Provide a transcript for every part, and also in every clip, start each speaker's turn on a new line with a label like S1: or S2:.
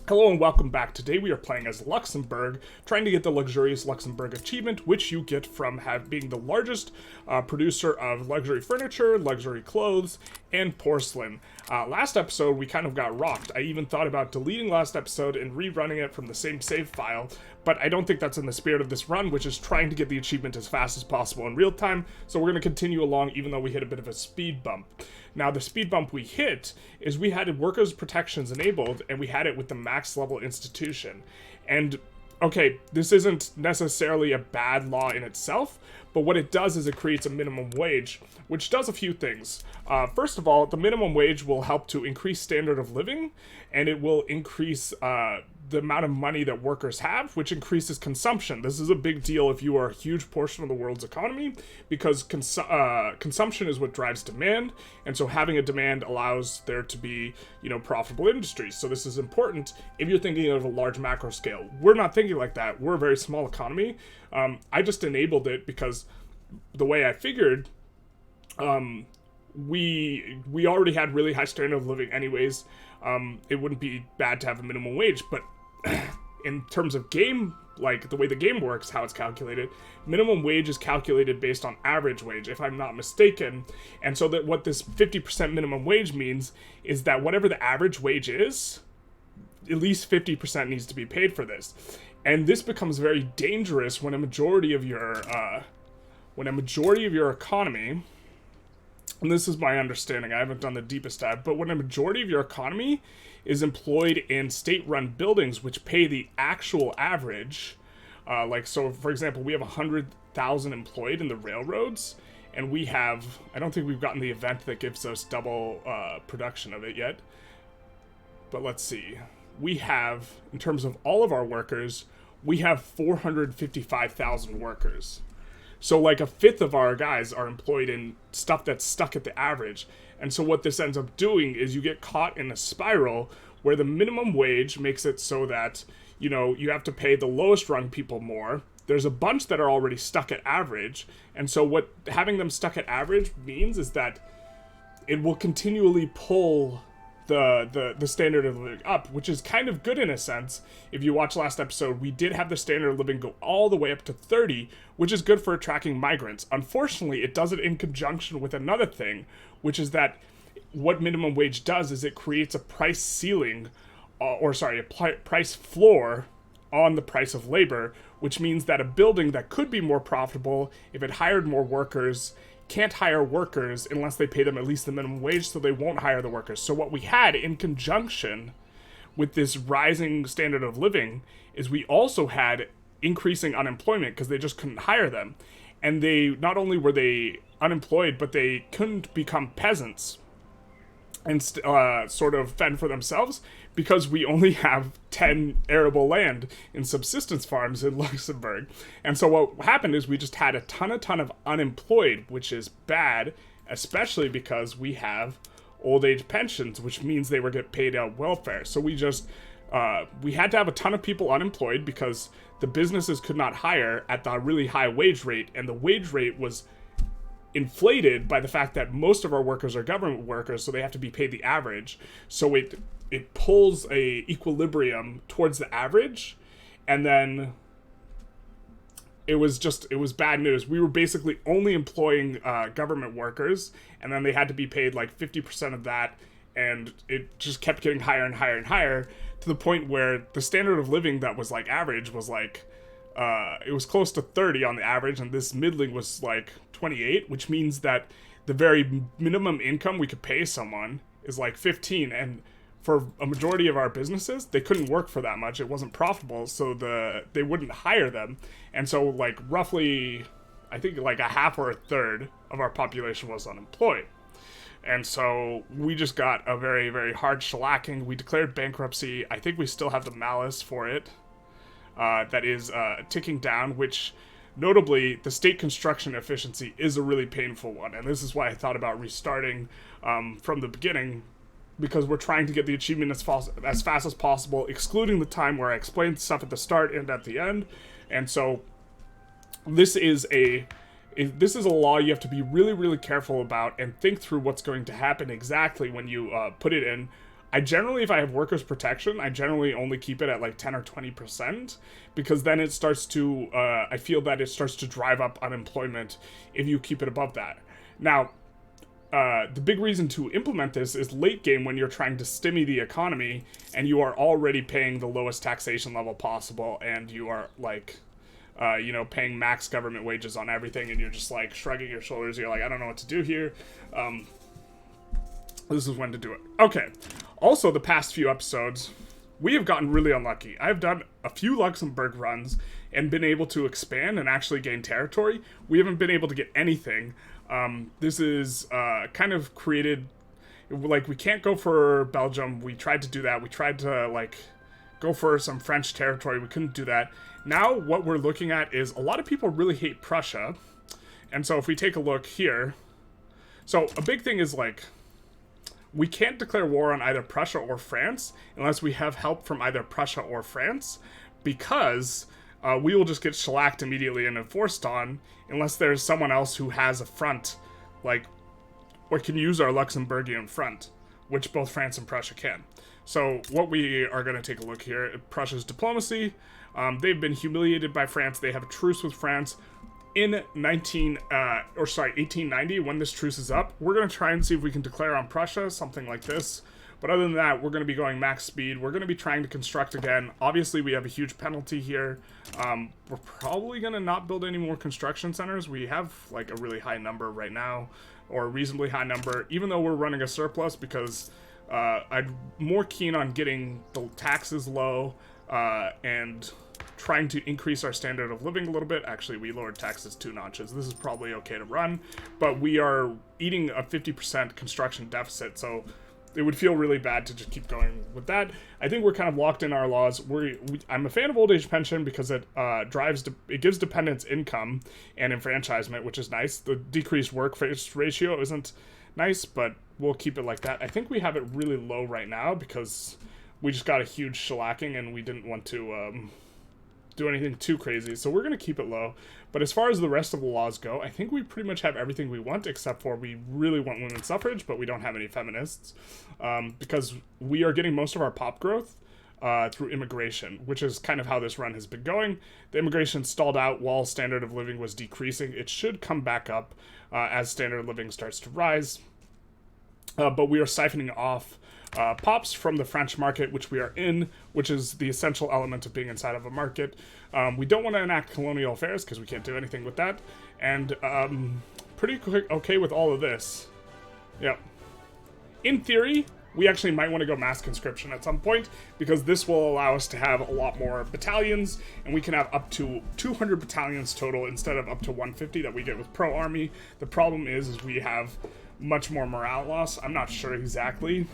S1: Hello and welcome back. Today we are playing as Luxemburg, trying to get the luxurious Luxemburg achievement, which you get from being the largest producer of luxury furniture, luxury clothes, and porcelain. Last episode we kind of got rocked. I even thought about deleting last episode and rerunning it from the same save file, but I don't think that's in the spirit of this run, which is trying to get the achievement as fast as possible in real time, so we're going to continue along even though we hit a bit of a speed bump. Now, the speed bump we hit is we had workers' protections enabled, and we had it with the max level institution. And, okay, this isn't necessarily a bad law in itself, but what it does is it creates a minimum wage, which does a few things. First of all, the minimum wage will help to increase standard of living, and it will increase the amount of money that workers have, which increases consumption. This is a big deal if you are a huge portion of the world's economy, because consumption is what drives demand, and so having a demand allows there to be, profitable industries. So this is important if you're thinking of a large macro scale. We're not thinking like that. We're a very small economy. I just enabled it because the way I figured, we already had really high standard of living anyways. It wouldn't be bad to have a minimum wage, but in terms of game, like the way the game works, how it's calculated, minimum wage is calculated based on average wage, if I'm not mistaken. And so that what this 50% minimum wage means is that whatever the average wage is, at least 50% needs to be paid for this. And this becomes very dangerous when a majority of your economy, and this is my understanding, I haven't done the deepest dive, but when a majority of your economy is employed in state-run buildings which pay the actual average, so for example, we have 100,000 employed in the railroads, and we have, I don't think we've gotten the event that gives us double production of it yet, but let's see. We have, in terms of all of our workers, we have 455,000 workers. So like a fifth of our guys are employed in stuff that's stuck at the average. And so what this ends up doing is you get caught in a spiral where the minimum wage makes it so that, you have to pay the lowest rung people more. There's a bunch that are already stuck at average. And so what having them stuck at average means is that it will continually pull the standard of living up, which is kind of good in a sense. If you watch last episode, we did have the standard of living go all the way up to 30, which is good for attracting migrants. Unfortunately, it does it in conjunction with another thing, which is that what minimum wage does is it creates a price ceiling, price floor on the price of labor, which means that a building that could be more profitable if it hired more workers can't hire workers unless they pay them at least the minimum wage, so they won't hire the workers. So what we had in conjunction with this rising standard of living is we also had increasing unemployment because they just couldn't hire them. And they, not only were they unemployed, but they couldn't become peasants and sort of fend for themselves because we only have 10 arable land in subsistence farms in Luxembourg. And so what happened is we just had a ton of unemployed, which is bad, especially because we have old age pensions, which means they were get paid out welfare. So we just, we had to have a ton of people unemployed because the businesses could not hire at the really high wage rate, and the wage rate was inflated by the fact that most of our workers are government workers, so they have to be paid the average. So it pulls a equilibrium towards the average, and then it was bad news. We were basically only employing government workers, and then they had to be paid like 50% of that, and it just kept getting higher and higher and higher to the point where the standard of living that was like average was like it was close to 30 on the average, and this middling was like 28, which means that the very minimum income we could pay someone is like 15, and for a majority of our businesses, they couldn't work for that much. It wasn't profitable, so they wouldn't hire them. And so like roughly, I think like a half or a third of our population was unemployed. And so we just got a very, very hard shellacking. We declared bankruptcy. I think we still have the malice for it. That is ticking down, which notably the state construction efficiency is a really painful one, and this is why I thought about restarting from the beginning, because we're trying to get the achievement as fast as possible, excluding the time where I explained stuff at the start and at the end. And so this is a law you have to be really, really careful about and think through what's going to happen exactly when you put it in. I generally, if I have workers' protection, I generally only keep it at like 10 or 20%, because then it starts to, I feel that it starts to drive up unemployment if you keep it above that. Now, the big reason to implement this is late game, when you're trying to stymie the economy and you are already paying the lowest taxation level possible, and you are like, paying max government wages on everything, and you're just like shrugging your shoulders. You're like, I don't know what to do here. This is when to do it. Okay. Also, the past few episodes, we have gotten really unlucky. I've done a few Luxemburg runs and been able to expand and actually gain territory. We haven't been able to get anything. This is kind of created, like, we can't go for Belgium. We tried to do that. We tried to, like, go for some French territory. We couldn't do that. Now, what we're looking at is a lot of people really hate Prussia. And so if we take a look here, so a big thing is, like, we can't declare war on either Prussia or France unless we have help from either Prussia or France, because we will just get shellacked immediately and enforced on unless there's someone else who has a front, like, or can use our Luxembourgian front, which both France and Prussia can. So what we are going to take a look here, Prussia's diplomacy. They've been humiliated by France. They have a truce with France. In 1890, when this truce is up, we're going to try and see if we can declare on Prussia, something like this. But other than that, we're going to be going max speed. We're going to be trying to construct again. Obviously, we have a huge penalty here. We're probably going to not build any more construction centers. We have, like, a really high number right now, or a reasonably high number, even though we're running a surplus, because I'm more keen on getting the taxes low and trying to increase our standard of living a little bit. Actually, we lowered taxes 2 notches. This is probably okay to run, but we are eating a 50% construction deficit, so it would feel really bad to just keep going with that. I think we're kind of locked in our laws. I'm a fan of old age pension because it it gives dependents income and enfranchisement, which is nice. The decreased workforce ratio isn't nice, but we'll keep it like that. I think we have it really low right now because we just got a huge shellacking and we didn't want to do anything too crazy, so we're going to keep it low. But as far as the rest of the laws go, I think we pretty much have everything we want, except for we really want women's suffrage, but we don't have any feminists, because we are getting most of our pop growth through immigration, which is kind of how this run has been going. The immigration stalled out while standard of living was decreasing. It should come back up as standard of living starts to rise, but we are siphoning off pops from the French market, which we are in, which is the essential element of being inside of a market. We don't want to enact colonial affairs because we can't do anything with that, and pretty quick okay with all of this. Yep. In theory, we actually might want to go mass conscription at some point, because this will allow us to have a lot more battalions, and we can have up to 200 battalions total instead of up to 150 that we get with Pro Army. The problem is we have much more morale loss. I'm not sure exactly.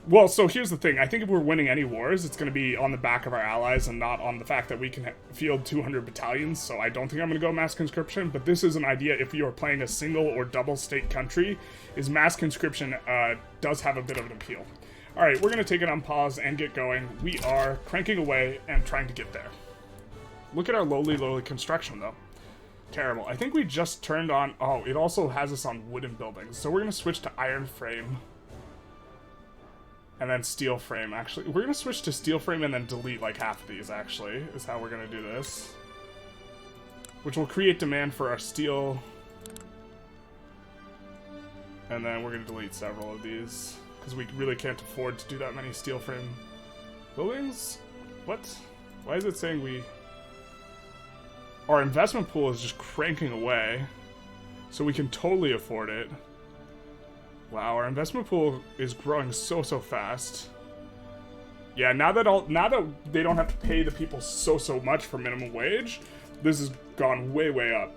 S1: Well, so here's the thing. I think if we're winning any wars, it's going to be on the back of our allies and not on the fact that we can field 200 battalions, so I don't think I'm going to go mass conscription, but this is an idea if you are playing a single or double state country, is mass conscription does have a bit of an appeal. Alright, we're going to take it on pause and get going. We are cranking away and trying to get there. Look at our lowly construction, though. Terrible. I think we just turned on... Oh, it also has us on wooden buildings. So we're going to switch to iron frame. And then steel frame, actually. We're going to switch to steel frame and then delete like half of these, actually, is how we're going to do this. Which will create demand for our steel. And then we're going to delete several of these, because we really can't afford to do that many steel frame buildings. What? Why is it saying we... Our investment pool is just cranking away, so we can totally afford it. Wow, our investment pool is growing so fast. Yeah, now that they don't have to pay the people so much for minimum wage, this has gone way up.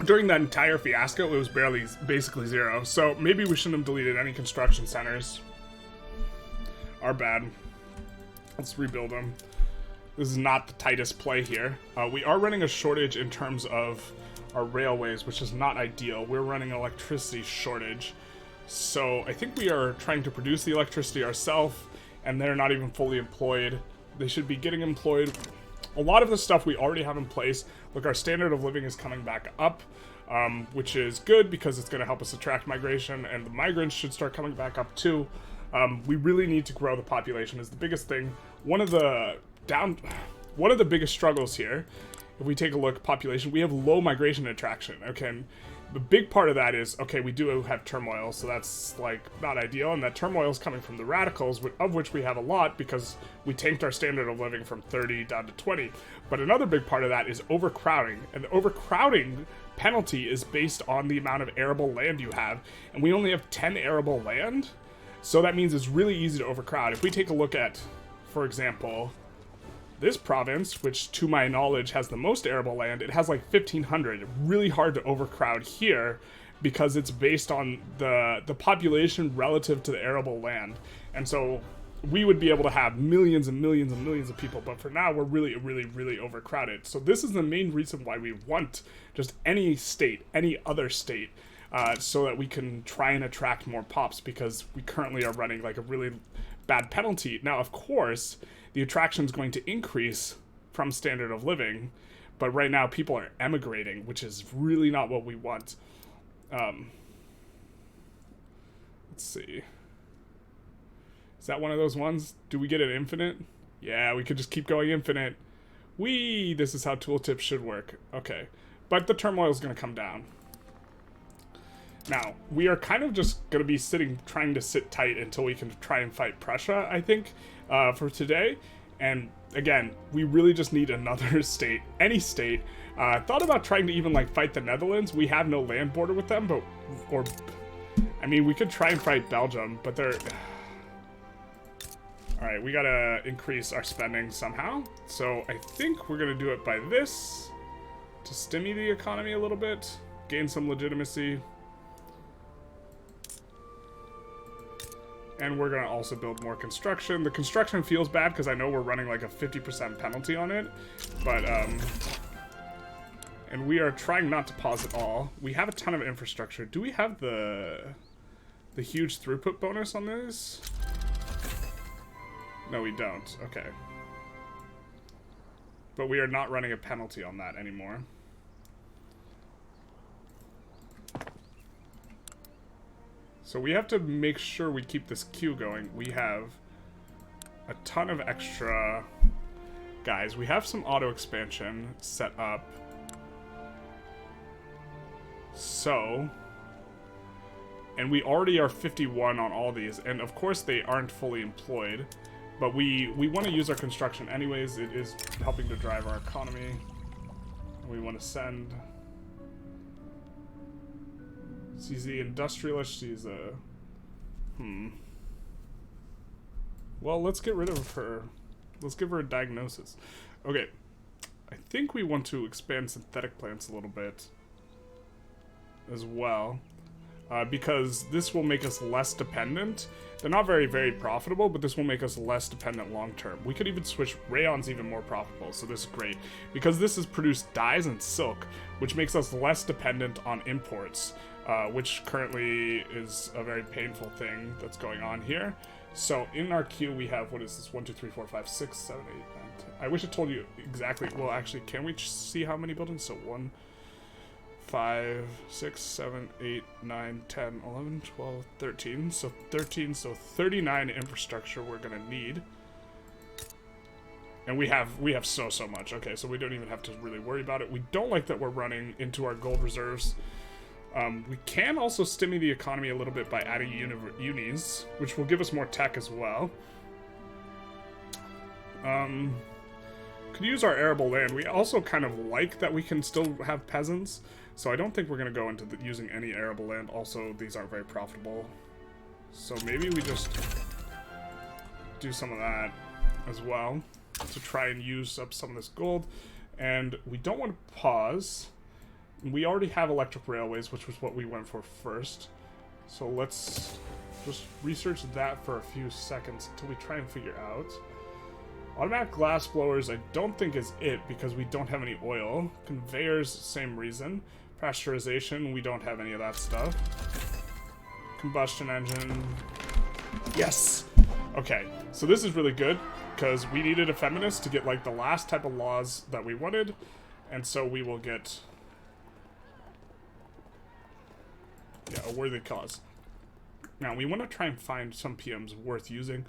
S1: During that entire fiasco, it was basically zero. So maybe we shouldn't have deleted any construction centers. Our bad. Let's rebuild them. This is not the tightest play here. We are running a shortage in terms of our railways, which is not ideal. We're running an electricity shortage. So I think we are trying to produce the electricity ourselves, and they're not even fully employed. They should be getting employed. A lot of the stuff we already have in place. Look, our standard of living is coming back up. which is good because it's going to help us attract migration, and the migrants should start coming back up too. We really need to grow the population is the biggest thing. One of the biggest struggles here, if we take a look at population, we have low migration attraction. Okay, and the big part of that is, okay, we do have turmoil, so that's like not ideal, and that turmoil is coming from the radicals, of which we have a lot because we tanked our standard of living from 30 down to 20. But another big part of that is overcrowding, and the overcrowding penalty is based on the amount of arable land you have, and we only have 10 arable land, so that means it's really easy to overcrowd. If we take a look at, for example, this province, which to my knowledge has the most arable land, it has like 1,500. Really hard to overcrowd here because it's based on the population relative to the arable land. And so we would be able to have millions and millions and millions of people, but for now we're really, really, really overcrowded. So this is the main reason why we want just any state, any other state, so that we can try and attract more pops, because we currently are running like a really bad penalty. Now, of course, the attraction is going to increase from standard of living, but right now people are emigrating, which is really not what we want. Let's see. Is that one of those ones? Do we get an infinite? Yeah, we could just keep going infinite. Whee! This is how tooltips should work. Okay. But the turmoil is going to come down. Now, we are kind of just going to be trying to sit tight until we can try and fight Prussia, I think, for today. And again, we really just need another state, any state. Thought about trying to even like fight the Netherlands. We have no land border with them, I mean, we could try and fight Belgium, but they're... Alright, we gotta increase our spending somehow. So I think we're gonna do it by this, to stimulate the economy a little bit, gain some legitimacy. And we're going to also build more construction. The construction feels bad because I know we're running like a 50% penalty on it. But, and we are trying not to pause at all. We have a ton of infrastructure. Do we have the huge throughput bonus on this? No, we don't. Okay. But we are not running a penalty on that anymore. So we have to make sure we keep this queue going. We have a ton of extra guys. We have some auto expansion set up. So, and we already are 51 on all these. And of course they aren't fully employed, but we want to use our construction anyways. It is helping to drive our economy. We want to send... She's the industrialist. She's a... Well, let's get rid of her. Let's give her a diagnosis. Okay. I think we want to expand synthetic plants a little bit as well. Because this will make us less dependent. They're not very, very profitable, but this will make us less dependent long term. We could even switch rayon's even more profitable, so this is great. Because this has produced dyes and silk, which makes us less dependent on imports. Which currently is a very painful thing that's going on here. So in our queue we have, what is this, 1, 2, 3, 4, 5, 6, 7, 8, 9, 10. I wish I told you exactly, well actually, can we see how many buildings? So 1, 5, 6, 7, 8, 9, 10, 11, 12, 13. So 13, so 39 infrastructure we're gonna need. And we have so much. Okay, so we don't even have to really worry about it. We don't like that we're running into our gold reserves. We can also stimulate the economy a little bit by adding unis, which will give us more tech as well. Could use our arable land. We also kind of like that we can still have peasants, so I don't think we're going to go into using any arable land. Also, these aren't very profitable, so maybe we just do some of that as well to try and use up some of this gold. And we don't want to pause. We already have electric railways, which was what we went for first. So let's just research that for a few seconds until we try and figure out. Automatic glass blowers I don't think is it because we don't have any oil. Conveyors, same reason. Pasteurization, we don't have any of that stuff. Combustion engine. Yes! Okay, so this is really good because we needed a feminist to get like the last type of laws that we wanted. And so we will get... a worthy cause. Now, we want to try and find some PMs worth using.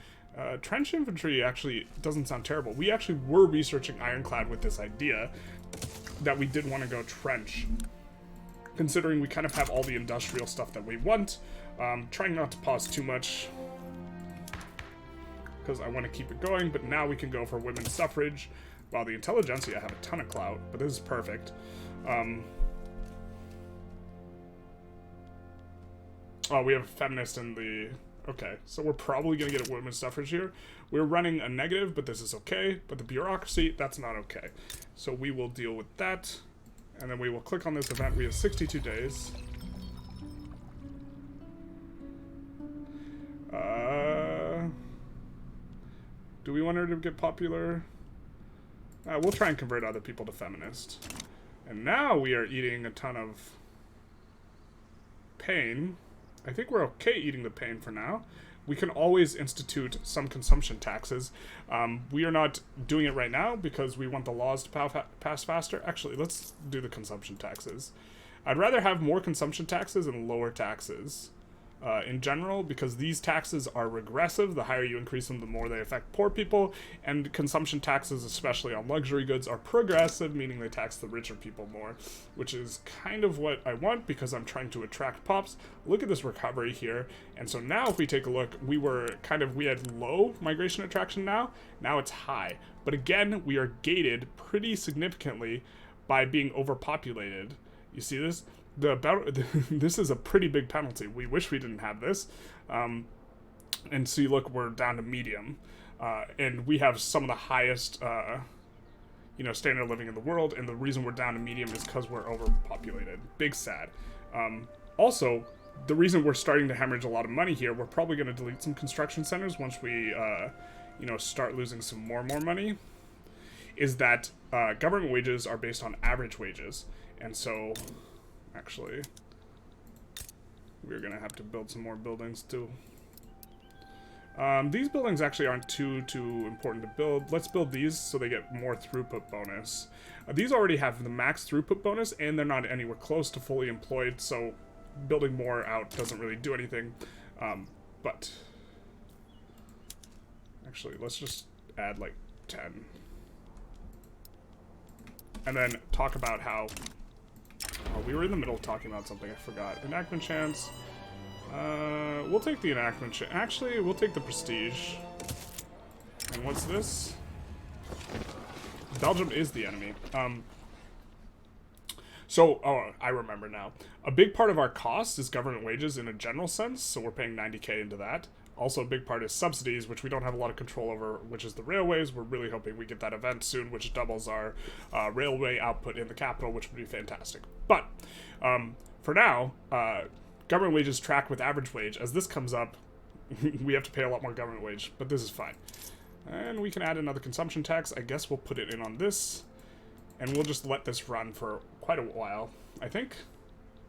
S1: Trench infantry actually doesn't sound terrible. We actually were researching ironclad with this idea that we did want to go trench, considering we kind of have all the industrial stuff that we want. Trying not to pause too much, because I want to keep it going, but now we can go for women's suffrage. Wow, the Intelligentsia have a ton of clout, but this is perfect. Oh, we have a feminist in the... Okay, so we're probably going to get a women's suffrage here. We're running a negative, but this is okay. But the bureaucracy, that's not okay. So we will deal with that. And then we will click on this event. We have 62 days. Do we want her to get popular? We'll try and convert other people to feminist. And now we are eating a ton of pain. I think we're okay eating the pain for now. We can always institute some consumption taxes. We are not doing it right now because we want the laws to pass faster. Actually, let's do the consumption taxes. I'd rather have more consumption taxes and lower taxes in general, because these taxes are regressive. The higher you increase them, the more they affect poor people. And consumption taxes, especially on luxury goods, are progressive, meaning they tax the richer people more, which is kind of what I want because I'm trying to attract pops. Look at this recovery here. And so now if we take a look, we had low migration attraction now it's high. But again, we are gated pretty significantly by being overpopulated. You see this? This is a pretty big penalty. We wish we didn't have this. And see, look, we're down to medium. And we have some of the highest, standard of living in the world. And the reason we're down to medium is because we're overpopulated. Big sad. Also, the reason we're starting to hemorrhage a lot of money here, we're probably going to delete some construction centers once we, start losing some more money, is that government wages are based on average wages. And so... Actually, we're going to have to build some more buildings, too. These buildings actually aren't too important to build. Let's build these so they get more throughput bonus. These already have the max throughput bonus, and they're not anywhere close to fully employed, so building more out doesn't really do anything. But, actually, let's just add, like, 10. And then talk about how... Oh, we were in the middle of talking about something. I forgot. Enactment chance. We'll take the enactment chance. Actually, we'll take the prestige. And what's this? Belgium is the enemy. I remember now. A big part of our cost is government wages in a general sense, so we're paying 90k into that. Also, a big part is subsidies, which we don't have a lot of control over, which is the railways. We're really hoping we get that event soon, which doubles our railway output in the capital, which would be fantastic. But for now, government wages track with average wage. As this comes up, we have to pay a lot more government wage, but this is fine. And we can add another consumption tax. I guess we'll put it in on this, and we'll just let this run for quite a while, I think.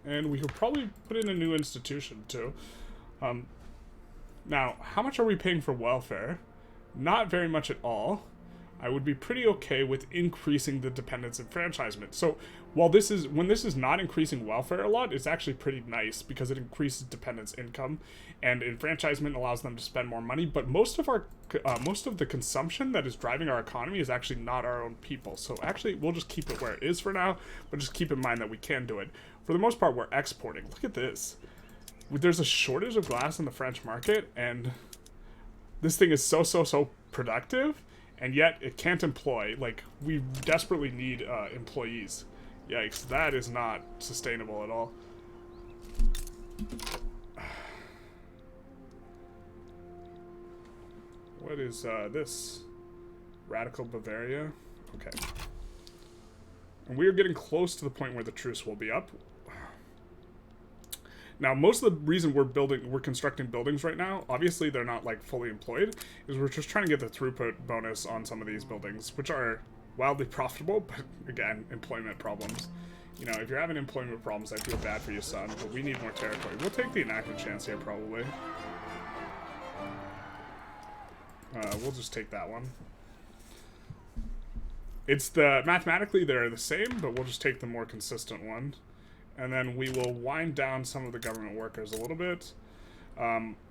S1: And we could probably put in a new institution, too. Now, how much are we paying for welfare? Not very much at all. I would be pretty okay with increasing the dependence enfranchisement. So, when this is not increasing welfare a lot, it's actually pretty nice because it increases dependents' income, and enfranchisement allows them to spend more money. But most of the consumption that is driving our economy is actually not our own people. So actually, we'll just keep it where it is for now, but just keep in mind that we can do it. For the most part, we're exporting. Look at this. There's a shortage of glass in the French market, and this thing is so productive, and yet it can't employ. Like, we desperately need employees. Yikes, that is not sustainable at all. What is this? Radical Bavaria? Okay. And we are getting close to the point where the truce will be up. Now, most of the reason we're constructing buildings right now, obviously they're not like fully employed, is we're just trying to get the throughput bonus on some of these buildings, which are wildly profitable, but again, employment problems. You know, if you're having employment problems, I feel bad for you, son, but we need more territory. We'll take the enactment chance here, probably. We'll just take that one. Mathematically they're the same, but we'll just take the more consistent one. And then we will wind down some of the government workers a little bit.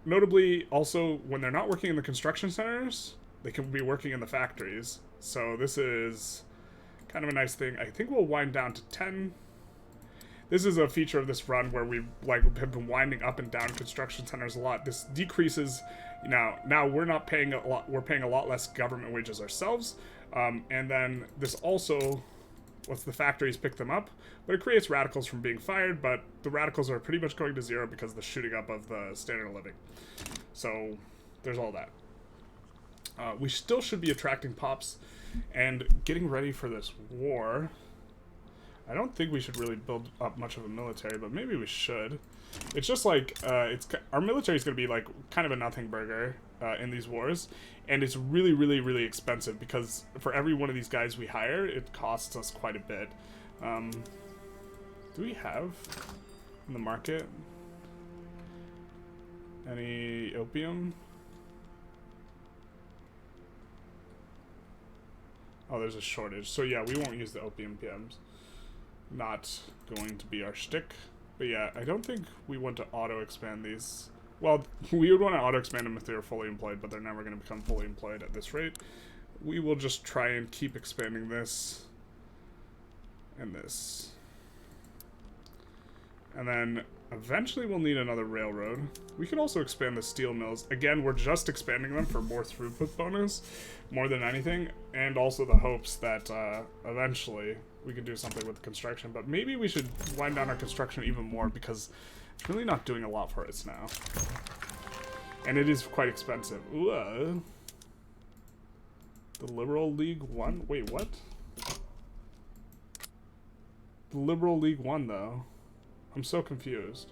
S1: Notably, also, when they're not working in the construction centers, they can be working in the factories. So this is kind of a nice thing. I think we'll wind down to 10. This is a feature of this run where we have been winding up and down construction centers a lot. This decreases, now we're not paying a lot, we're paying a lot less government wages ourselves. And then this also lets the factories pick them up, but it creates radicals from being fired, but the radicals are pretty much going to zero because of the shooting up of the standard of living. So there's all that. We still should be attracting pops and getting ready for this war. I don't think we should really build up much of a military, but maybe we should. It's just like, our military is going to be like kind of a nothing burger in these wars, and it's really, really, really expensive because for every one of these guys we hire, it costs us quite a bit. Do we have in the market any opium? Oh, there's a shortage. So yeah, we won't use the opium PMs. Not going to be our shtick. But yeah, I don't think we want to auto-expand these. Well, we would want to auto-expand them if they were fully employed, but they're never going to become fully employed at this rate. We will just try and keep expanding this and this. And then eventually we'll need another railroad. We could also expand the steel mills. Again, we're just expanding them for more throughput bonus, more than anything, and also the hopes that eventually we can do something with the construction. But maybe we should wind down our construction even more because it's really not doing a lot for us now. And it is quite expensive. Ooh, the Liberal League won? Wait, what? The Liberal League won, though. I'm so confused.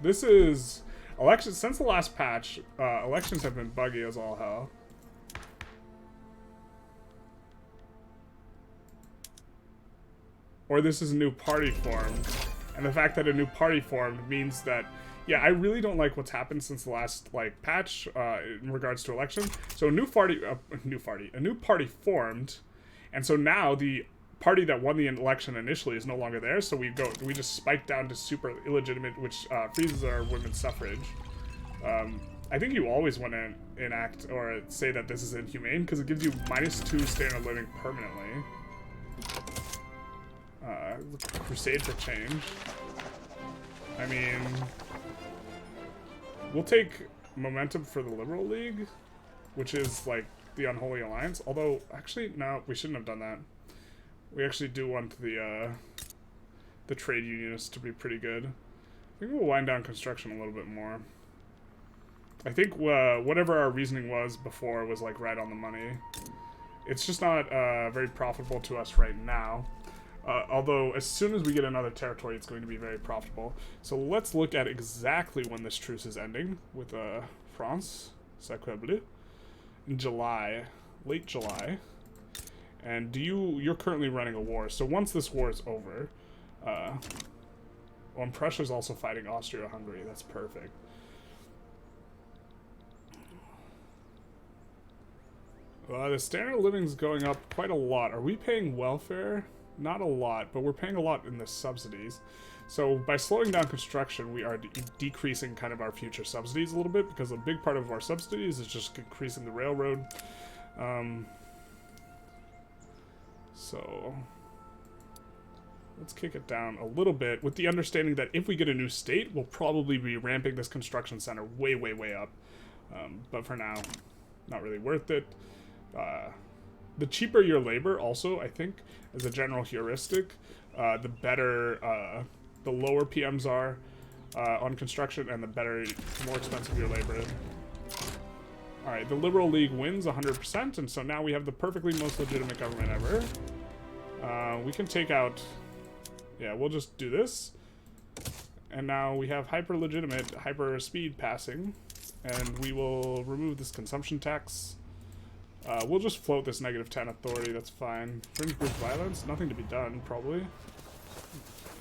S1: This is... elections, since the last patch, elections have been buggy as all hell. Or this is a new party formed. And the fact that a new party formed means that... yeah, I really don't like what's happened since the last, like, patch in regards to elections. So a new party formed. And so now the party that won the election initially is no longer there, so we just spike down to super illegitimate, which freezes our women's suffrage. I think you always want to enact or say that this is inhumane because it gives you -2 standard living permanently. Crusade for change. I mean, we'll take momentum for the Liberal League, which is like the Unholy Alliance. Although, actually, no, we shouldn't have done that. We actually do want the trade unionists to be pretty good. I think we'll wind down construction a little bit more. I think whatever our reasoning was before was like right on the money. It's just not very profitable to us right now. Although as soon as we get another territory, it's going to be very profitable. So let's look at exactly when this truce is ending with France, Sacre Bleu, in July, late July. And you're currently running a war. So once this war is over, and Prussia's also fighting Austria-Hungary. That's perfect. The standard of living is going up quite a lot. Are we paying welfare? Not a lot, but we're paying a lot in the subsidies. So by slowing down construction, we are decreasing kind of our future subsidies a little bit because a big part of our subsidies is just increasing the railroad. So let's kick it down a little bit with the understanding that if we get a new state, we'll probably be ramping this construction center way, way, way up. But for now, not really worth it. The cheaper your labor also, I think, as a general heuristic, the better, the lower PMs are on construction and the more expensive your labor is. Alright, the Liberal League wins 100%, and so now we have the perfectly most legitimate government ever. We can take out... yeah, we'll just do this. And now we have hyper-legitimate, hyper-speed passing. And we will remove this consumption tax. We'll just float this -10 authority, that's fine. Fringe group violence, nothing to be done, probably.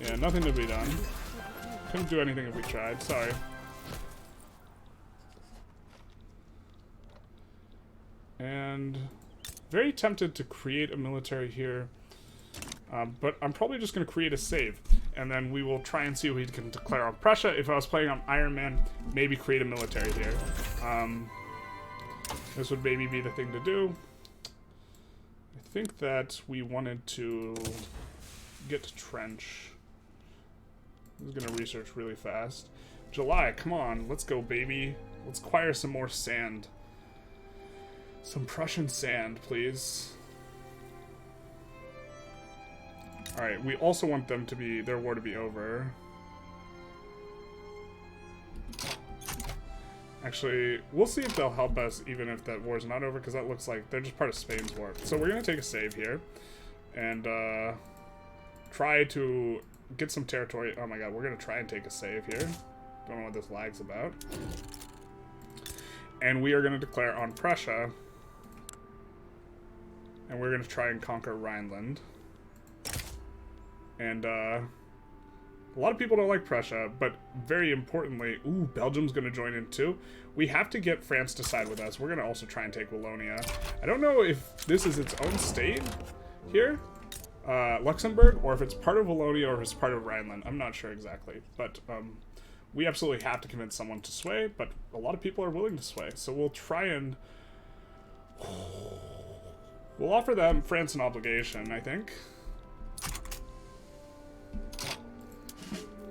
S1: Yeah, nothing to be done. Couldn't do anything if we tried, sorry. And very tempted to create a military here. But I'm probably just going to create a save, and then we will try and see if we can declare on Prussia. If I was playing on Iron Man, maybe create a military here. This would maybe be the thing to do. I think that we wanted to get to Trench. I was going to research really fast. July, come on, let's go, baby. Let's acquire some more sand. Some Prussian sand, please. Alright, we also want them to be, their war to be over. Actually, we'll see if they'll help us even if that war's not over, because that looks like they're just part of Spain's war. So we're going to take a save here. And, try to get some territory. Oh my god, we're going to try and take a save here. Don't know what this lag's about. And we are going to declare on Prussia. And we're going to try and conquer Rhineland. And, a lot of people don't like Prussia, but very importantly, ooh, Belgium's going to join in too. We have to get France to side with us. We're going to also try and take Wallonia. I don't know if this is its own state here, Luxemburg, or if it's part of Wallonia or if it's part of Rhineland. I'm not sure exactly, but we absolutely have to convince someone to sway, but a lot of people are willing to sway. So we'll try and... We'll offer them France an obligation, I think.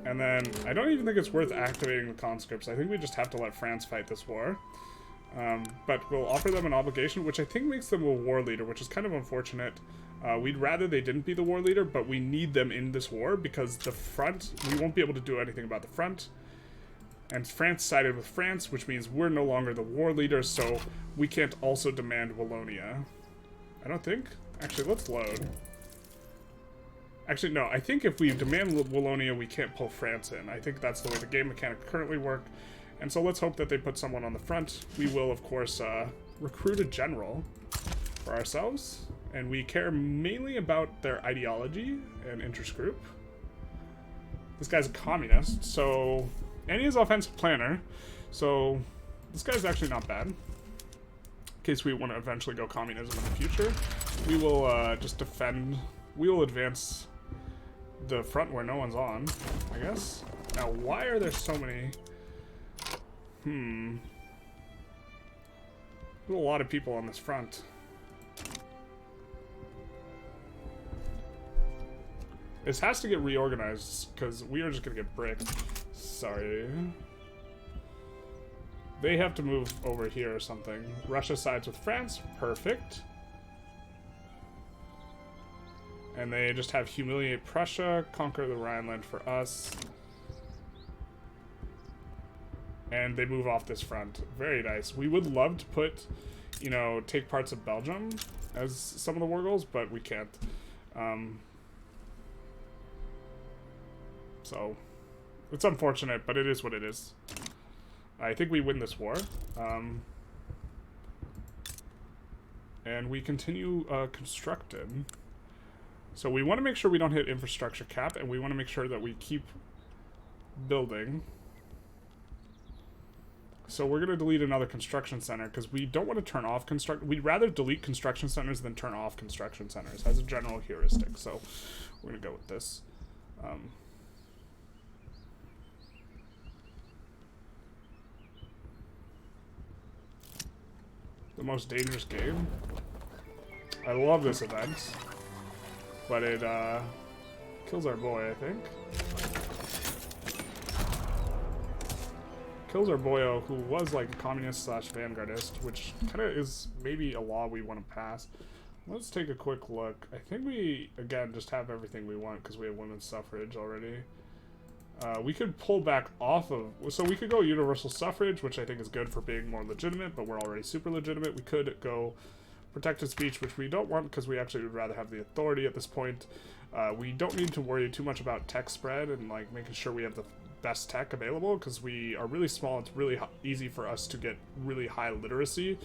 S1: And then, I don't even think it's worth activating the conscripts. I think we just have to let France fight this war. But we'll offer them an obligation, which I think makes them a war leader, which is kind of unfortunate. We'd rather they didn't be the war leader, but we need them in this war, because the front, we won't be able to do anything about the front. And France sided with France, which means we're no longer the war leader, so we can't also demand Wallonia. I don't think. Actually, let's load. Actually, no, I think if we demand Wallonia, we can't pull France in. I think that's the way the game mechanics currently work. And so let's hope that they put someone on the front. We will, of course, recruit a general for ourselves. And we care mainly about their ideology and interest group. This guy's a communist, so... And he is offensive planner, so this guy's actually not bad. In case we want to eventually go communism in the future. We will just defend... We will advance the front where no one's on, I guess. Now, why are there so many... There's a lot of people on this front. This has to get reorganized, because we are just going to get bricked. Sorry. They have to move over here or something. Russia sides with France. Perfect. And they just have humiliate Prussia, conquer the Rhineland for us. And they move off this front. Very nice. We would love to put, you know, take parts of Belgium as some of the war goals, but we can't. So, it's unfortunate, but it is what it is. I think we win this war. And we continue constructing. So we want to make sure we don't hit infrastructure cap, and we want to make sure that we keep building. So we're going to delete another construction center, because we don't want to turn off we'd rather delete construction centers than turn off construction centers as a general heuristic. So we're going to go with this. The most dangerous game. I love this event. But it, kills our boy, I think. Kills our boyo, who was, like, a communist/vanguardist, which kind of is maybe a law we want to pass. Let's take a quick look. I think we, again, just have everything we want, because we have women's suffrage already. We could pull back off of... So we could go universal suffrage, which I think is good for being more legitimate, but we're already super legitimate. We could go... protected speech, which we don't want because we actually would rather have the authority at this point. We don't need to worry too much about tech spread and like making sure we have the best tech available, because we are really small. It's really easy for us to get really high literacy,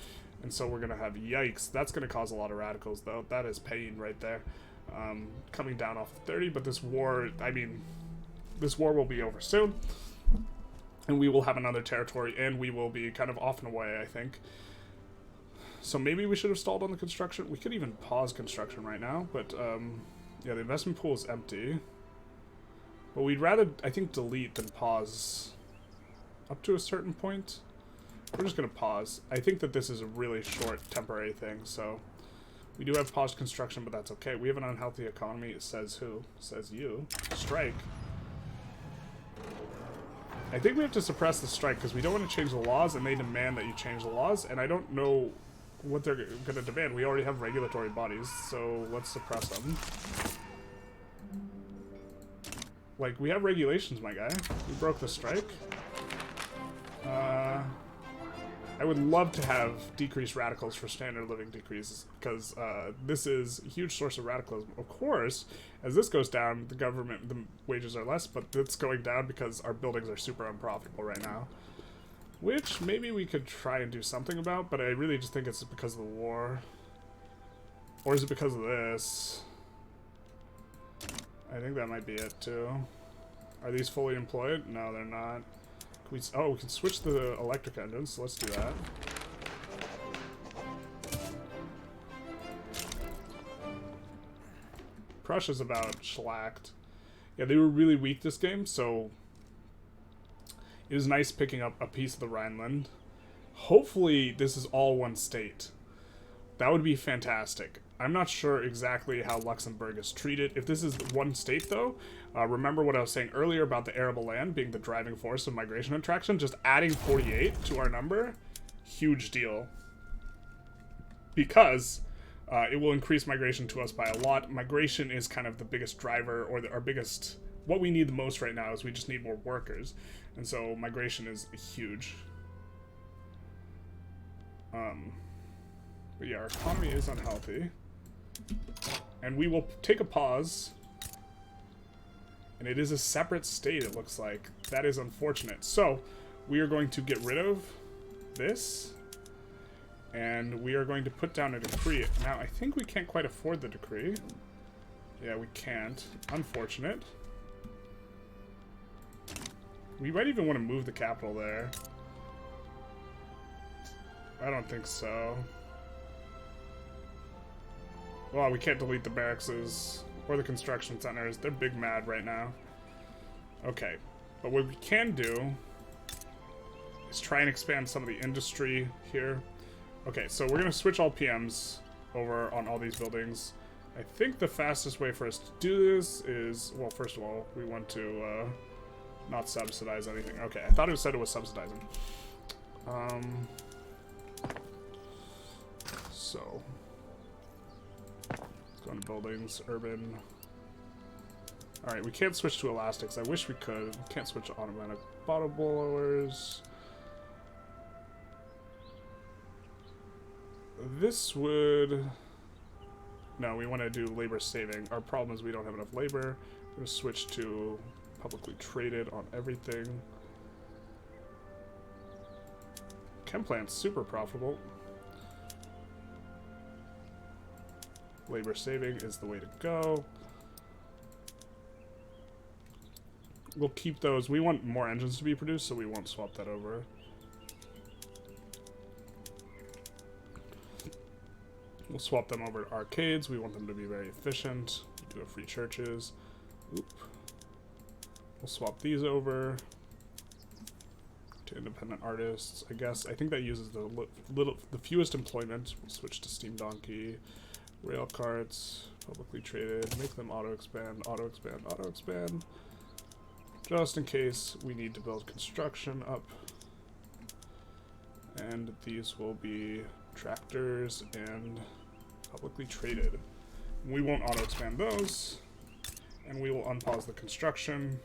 S1: and so we're gonna have yikes. That's gonna cause a lot of radicals, though. That is pain right there. Coming down off of 30, but this war, I mean, this war will be over soon, and we will have another territory, and we will be kind of off and away, I think. So maybe we should have stalled on the construction. We could even pause construction right now, but Yeah, the investment pool is empty. But we'd rather, I think, delete than pause up to a certain point. We're just going to pause. I think that this is a really short temporary thing, so we do have paused construction, but that's okay. We have an unhealthy economy. It says who? It says you. Strike. I think we have to suppress the strike because we don't want to change the laws, and they demand that you change the laws, and I don't know what they're going to demand. We already have regulatory bodies, so let's suppress them. Like, we have regulations, my guy. We broke the strike. I would love to have decreased radicals for standard living decreases, because this is a huge source of radicalism. Of course, as this goes down, the wages are less, but it's going down because our buildings are super unprofitable right now. Which maybe we could try and do something about, but I really just think it's because of the war. Or is it because of this? I think that might be it, too. Are these fully employed? No, they're not. We can switch the electric engines, so let's do that. Prussia's about shellacked. Yeah, they were really weak this game, so it was nice picking up a piece of the Rhineland. Hopefully, this is all one state. That would be fantastic. I'm not sure exactly how Luxemburg is treated. If this is one state, though, remember what I was saying earlier about the arable land being the driving force of migration attraction? Just adding 48 to our number, huge deal. Because it will increase migration to us by a lot. Migration is kind of the biggest driver, or our biggest... What we need the most right now is we just need more workers. And so migration is huge. But yeah, our economy is unhealthy. And we will take a pause. And it is a separate state, it looks like. That is unfortunate. So, we are going to get rid of this. And we are going to put down a decree. Now, I think we can't quite afford the decree. Yeah, we can't. Unfortunate. We might even want to move the capital there. I don't think so. Well, we can't delete the barracks or the construction centers. They're big mad right now. Okay. But what we can do is try and expand some of the industry here. Okay, so we're going to switch all PMs over on all these buildings. I think the fastest way for us to do this is... Well, first of all, we want to not subsidize anything. Okay, I thought it said it was subsidizing. So... Go into buildings, urban. Alright, we can't switch to elastics. I wish we could. We can't switch to automatic bottle blowers. This would... No, we want to do labor saving. Our problem is we don't have enough labor. We're going to switch to publicly traded on everything. Chem plant's super profitable. Labor saving is the way to go. We'll keep those. We want more engines to be produced, so we won't swap that over. We'll swap them over to arcades. We want them to be very efficient. We do have free churches. Oop. We'll swap these over to independent artists. I guess I think that uses the fewest employment. We'll switch to Steam Donkey. Rail carts, publicly traded, make them auto-expand, auto-expand, auto-expand. Just in case we need to build construction up. And these will be tractors and publicly traded. We won't auto-expand those. And we will unpause the construction,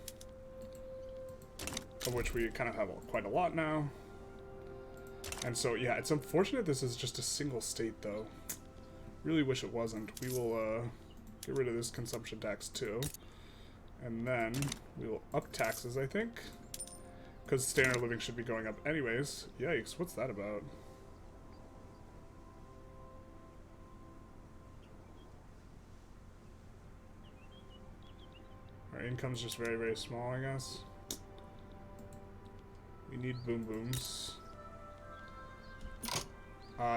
S1: of which we kind of have quite a lot now. And so, yeah, it's unfortunate this is just a single state, though. Really wish it wasn't. We will get rid of this consumption tax too. And then we will up taxes, I think. Because standard living should be going up anyways. Yikes, what's that about? Our income's just very, very small, I guess. We need boom booms.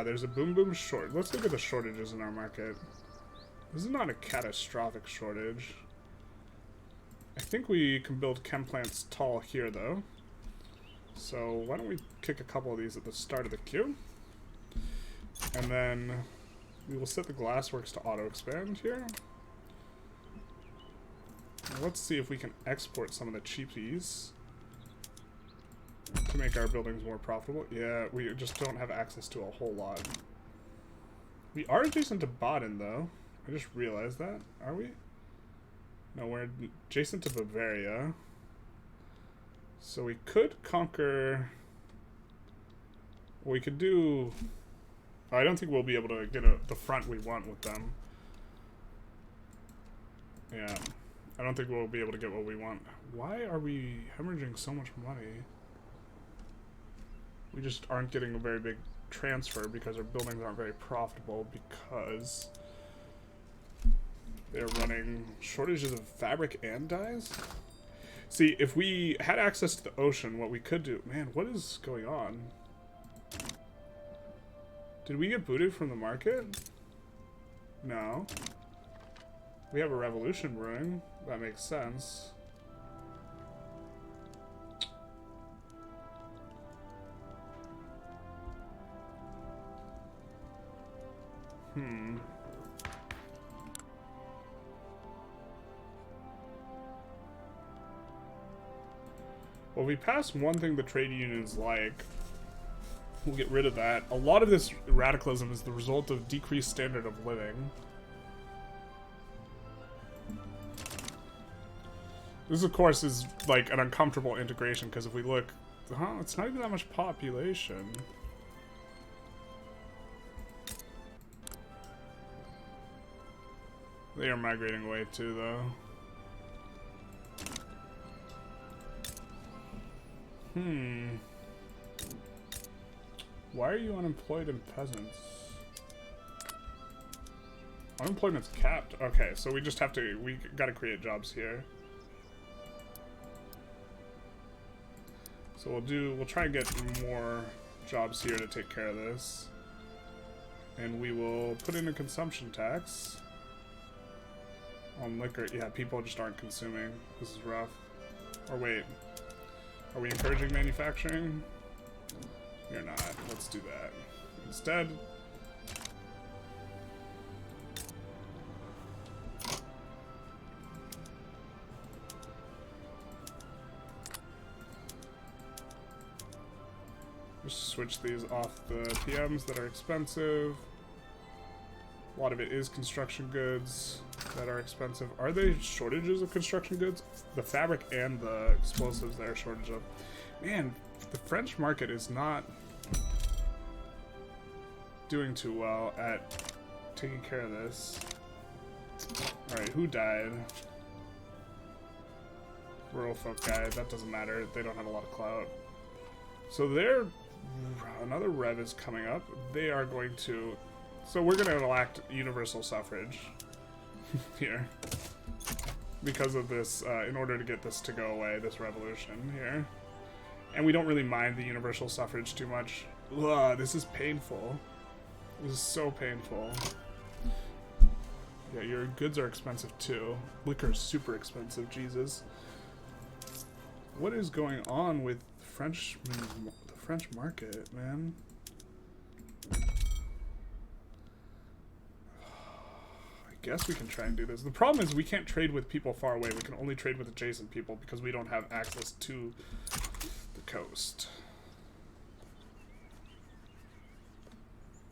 S1: There's a boom boom short. Let's look at the shortages in our market. This is not a catastrophic shortage. I think we can build chem plants tall here, though. So why don't we kick a couple of these at the start of the queue? And then we will set the glassworks to auto-expand here. Now let's see if we can export some of the cheapies to make our buildings more profitable. Yeah, we just don't have access to a whole lot. We are adjacent to Baden, though. I just realized that. Are we? No, we're adjacent to Bavaria. So we could conquer... We could do... I don't think we'll be able to get the front we want with them. Yeah. I don't think we'll be able to get what we want. Why are we hemorrhaging so much money? We just aren't getting a very big transfer because our buildings aren't very profitable because they're running shortages of fabric and dyes. See, if we had access to the ocean, what we could do... Man, what is going on? Did we get booted from the market? No. We have a revolution brewing. That makes sense. Well, we passed one thing the trade unions like. We'll get rid of that. A lot of this radicalism is the result of decreased standard of living. This, of course, is like an uncomfortable integration because if we look... it's not even that much population. They are migrating away too, though. Why are you unemployed and peasants? Unemployment's capped. Okay, so we just have to... We gotta create jobs here. So we'll try and get more jobs here to take care of this. And we will put in a consumption tax on liquor. Yeah, people just aren't consuming. This is rough. Or wait. Are we encouraging manufacturing? You're not. Let's do that. Instead... just switch these off the PMs that are expensive. A lot of it is construction goods that are expensive. Are they shortages of construction goods? The fabric and the explosives there are shortage of. Man, the French market is not doing too well at taking care of this. Alright, who died? Rural folk guy. That doesn't matter. They don't have a lot of clout. So another rev is coming up. They are going to... So we're going to enact universal suffrage here. Because of this, in order to get this to go away, this revolution here. And we don't really mind the universal suffrage too much. Ugh, this is painful. This is so painful. Yeah, your goods are expensive too. Liquor is super expensive, Jesus. What is going on with the French market, man? I guess we can try and do this. The problem is we can't trade with people far away. We can only trade with adjacent people because we don't have access to the coast.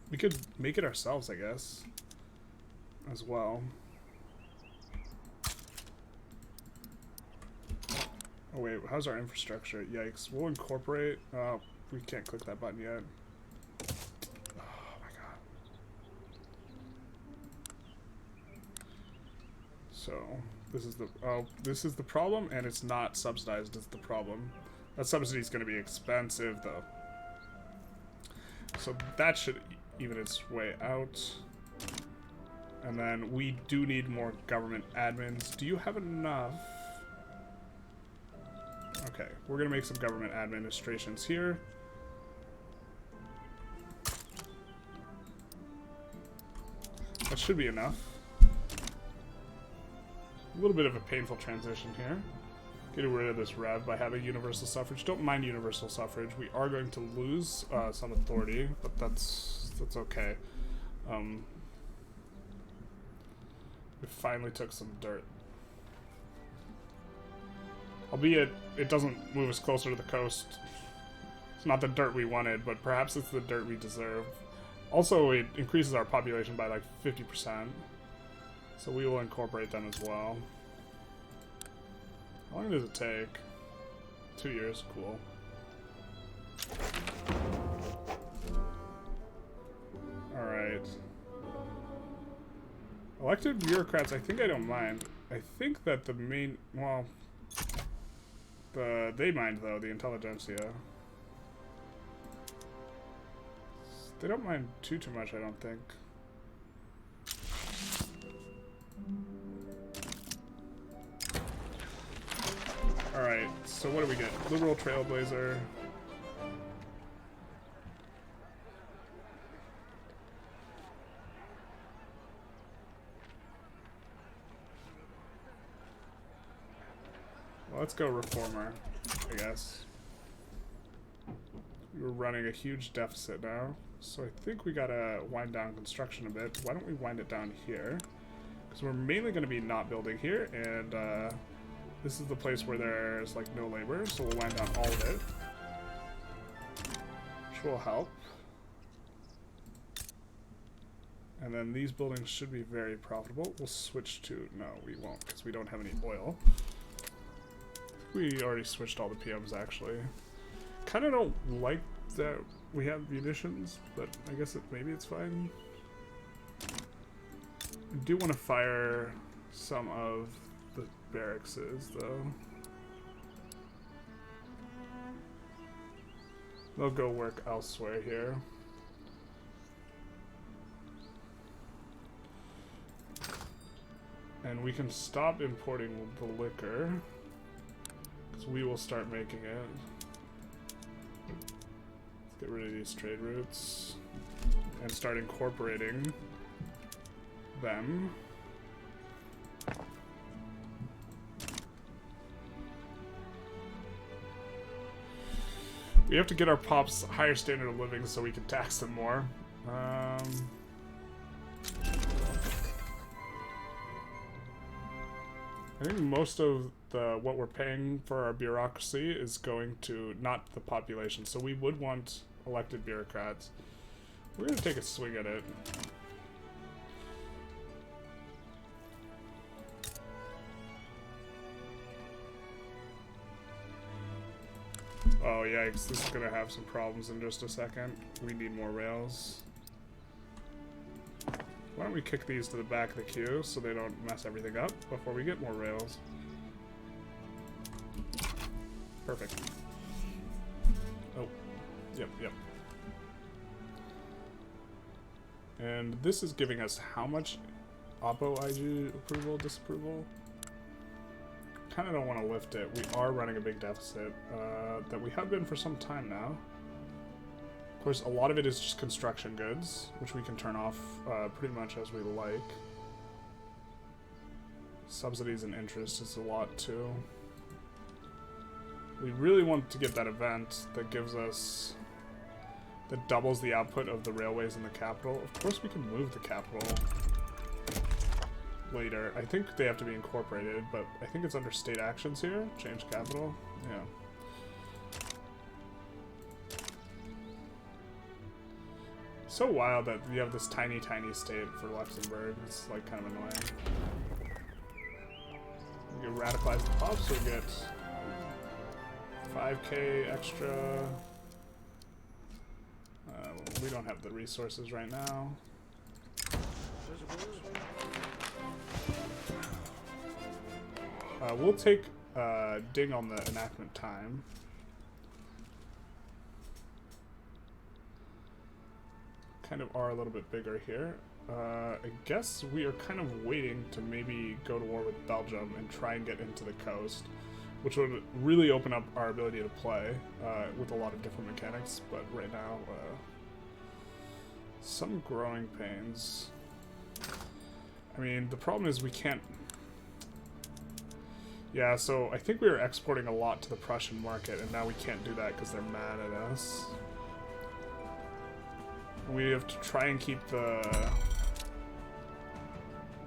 S1: We could make it ourselves, I guess, as well. Oh wait, how's our infrastructure? Yikes. We'll incorporate... we can't click that button yet. Oh my god. So, this is the problem, and it's not subsidized is the problem. That subsidy is going to be expensive, though. So that should even its way out. And then we do need more government admins. Do you have enough? Okay, we're going to make some government administrations here. That should be enough. A little bit of a painful transition here. Getting rid of this rev by having universal suffrage. Don't mind universal suffrage. We are going to lose some authority, but that's okay. We finally took some dirt. Albeit, it doesn't move us closer to the coast. It's not the dirt we wanted, but perhaps it's the dirt we deserve. Also, it increases our population by like 50%. So we will incorporate them as well. How long does it take? 2 years, cool. Alright. Elected bureaucrats, I think I don't mind. I think that the main, well, they mind though, the Intelligentsia. They don't mind too much, I don't think. Alright, so what do we get? Liberal Trailblazer. Well, let's go Reformer, I guess. We're running a huge deficit now, so I think we gotta wind down construction a bit. Why don't we wind it down here? Because we're mainly going to be not building here, and this is the place where there's like no labor, so we'll wind down all of it, which will help. And then these buildings should be very profitable. We'll switch to, no, we won't, because we don't have any oil. We already switched all the PMs actually. Kind of don't like that we have munitions, but I guess maybe it's fine. I do want to fire some of the barracks though. They'll go work elsewhere here. And we can stop importing the liquor, because we will start making it. Let's get rid of these trade routes and start incorporating them. We have to get our pops higher standard of living so we can tax them more. I think most of what we're paying for our bureaucracy is going to not the population, so we would want elected bureaucrats. We're going to take a swing at it. Oh yikes, this is going to have some problems in just a second. We need more rails. Why don't we kick these to the back of the queue so they don't mess everything up before we get more rails. Perfect. Oh, yep. And this is giving us how much Oppo IG approval, disapproval? Kind of don't want to lift it. We are running a big deficit that we have been for some time now. Of course, a lot of it is just construction goods, which we can turn off pretty much as we like. Subsidies and interest is a lot too. We really want to get that event that gives us, that doubles the output of the railways in the capital. Of course we can move the capital later. I think they have to be incorporated, but I think it's under state actions here. Change capital. Yeah. So wild that you have this tiny state for Luxemburg. It's like kind of annoying. We get radicalized the pops, so we get 5k extra. We don't have the resources right now. We'll take ding on the enactment time. Kind of are a little bit bigger here. I guess we are kind of waiting to maybe go to war with Belgium and try and get into the coast, which would really open up our ability to play with a lot of different mechanics, but right now, some growing pains. I mean, the problem is we can't Yeah, so I think we were exporting a lot to the Prussian market, and now we can't do that because they're mad at us. We have to try and keep the...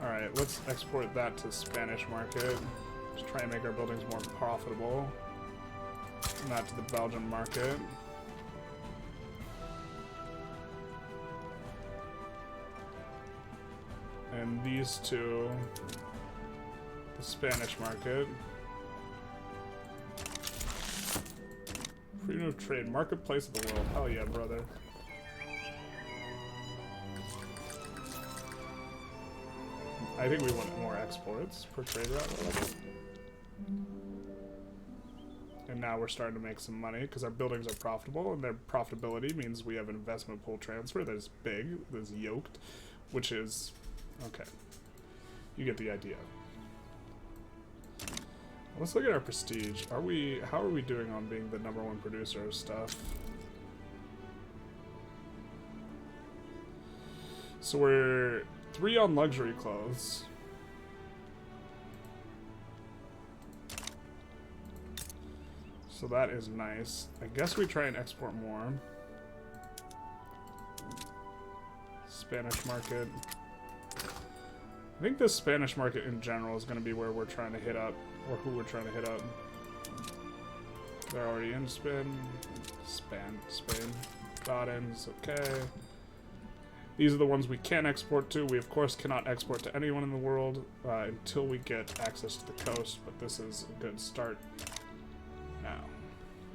S1: Alright, let's export that to the Spanish market. Just try and make our buildings more profitable. Not to the Belgian market. And these two, the Spanish market. Freedom of trade, marketplace of the world. Hell yeah, brother. I think we want more exports per trade route. And now we're starting to make some money because our buildings are profitable, and their profitability means we have an investment pool transfer that is big, that is yoked, which is okay. You get the idea. Let's look at our prestige. How are we doing on being the #1 producer of stuff? So we're 3 on luxury clothes. So that is nice. I guess we try and export more. Spanish market. I think the Spanish market in general is going to be where we're trying to hit up, or who we're trying to hit up. They're already in Spain. Spain. Gardens, okay. These are the ones we can export to. We, of course, cannot export to anyone in the world until we get access to the coast, but this is a good start. Now,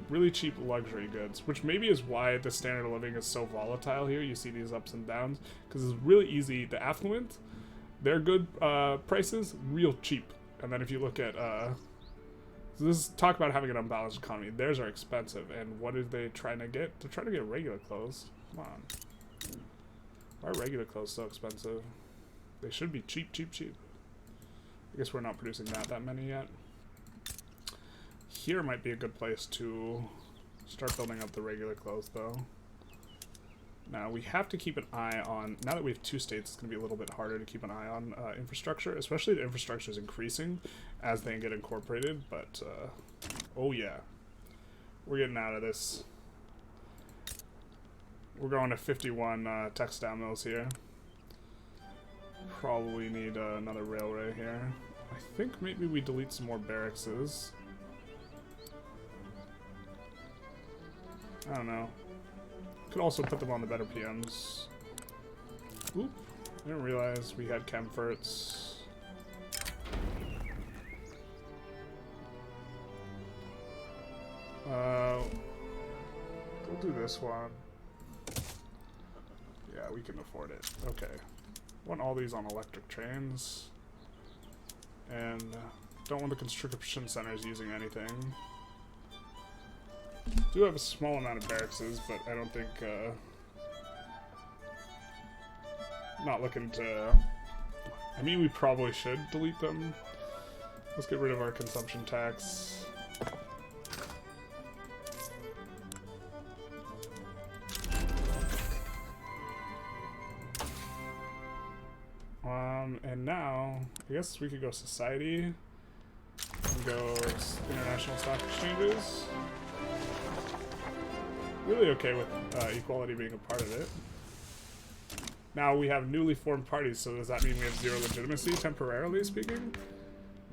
S1: really cheap luxury goods, which maybe is why the standard of living is so volatile here. You see these ups and downs, because it's really easy. The affluent, they're good prices, real cheap. And then if you look at, so this is talk about having an unbalanced economy. Theirs are expensive, and what are they trying to get? They're trying to get regular clothes. Come on. Why are regular clothes so expensive? They should be cheap, cheap, cheap. I guess we're not producing that many yet. Here might be a good place to start building up the regular clothes, though. Now, we have to keep an eye on... Now that we have 2 states, it's going to be a little bit harder to keep an eye on infrastructure. Especially the infrastructure is increasing as they get incorporated. But, oh yeah. We're getting out of this. We're going to 51 textile mills here. Probably need another railway here. I think maybe we delete some more barracks. I don't know. Could also put them on the better PMs. Oop. I didn't realize we had Chemferts. We'll do this one. Yeah, we can afford it. Okay. Want all these on electric trains. And don't want the conscription centers using anything. Do have a small amount of barracks, but I don't think, not looking to... I mean, we probably should delete them. Let's get rid of our consumption tax. And now, I guess we could go society, and go international stock exchanges. Really okay with equality being a part of it. Now we have newly formed parties, so does that mean we have 0 legitimacy, temporarily speaking?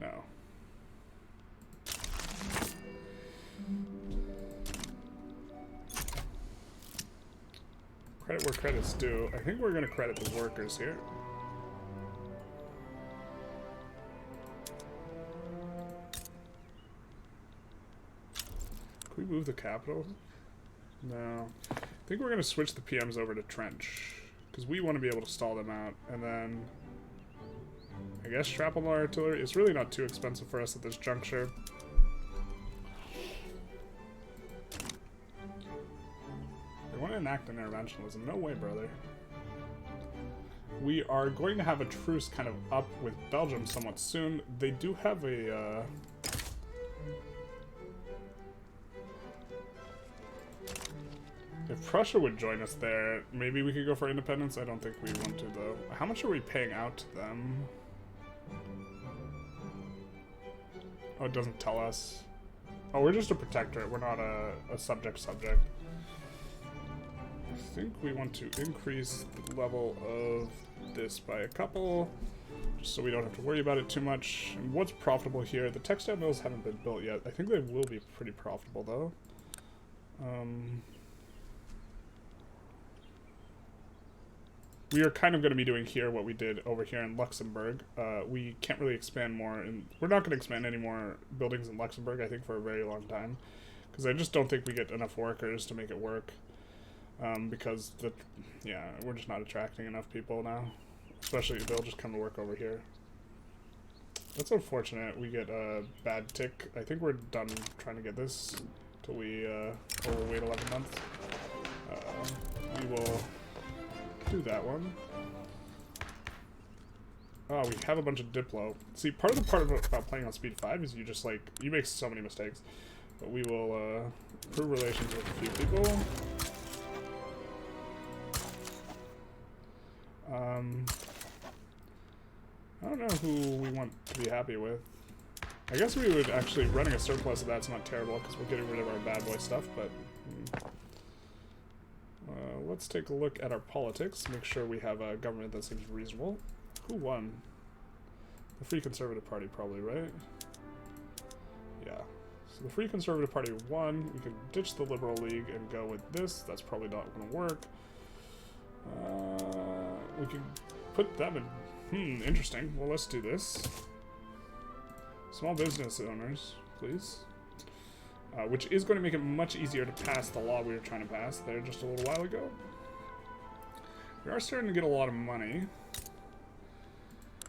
S1: No. Credit where credit's due. I think we're going to credit the workers here. Can we move the capital? No. I think we're going to switch the PMs over to trench. Because we want to be able to stall them out. And then... I guess shrapnel artillery. It's really not too expensive for us at this juncture. They want to enact an interventionism. No way, brother. We are going to have a truce kind of up with Belgium somewhat soon. They do have a... If Prussia would join us there, maybe we could go for independence. I don't think we want to, though. How much are we paying out to them? Oh, it doesn't tell us. Oh, we're just a protectorate. We're not a subject. I think we want to increase the level of this by a couple, just so we don't have to worry about it too much. And what's profitable here? The textile mills haven't been built yet. I think they will be pretty profitable, though. We are kind of going to be doing here what we did over here in Luxemburg. We can't really expand more, and we're not going to expand any more buildings in Luxemburg, I think, for a very long time, because I just don't think we get enough workers to make it work. Because we're just not attracting enough people now. Especially if they'll just come to work over here. That's unfortunate. We get a bad tick. I think we're done trying to get this till we we'll wait 11 months. We will do that one. Oh, we have a bunch of Diplo. See, part about playing on speed 5 is you make so many mistakes. But we will improve relations with a few people. I don't know who we want to be happy with. I guess we would actually, running a surplus of that's not terrible because we're getting rid of our bad boy stuff, but let's take a look at our politics, make sure we have a government that seems reasonable. Who won? The Free Conservative Party probably, right? Yeah. So the Free Conservative Party won. We could ditch the Liberal League and go with this. That's probably not going to work. We can put them in. Interesting. Well, let's do this. Small business owners, please. Which is going to make it much easier to pass the law we were trying to pass there just a little while ago. We are starting to get a lot of money.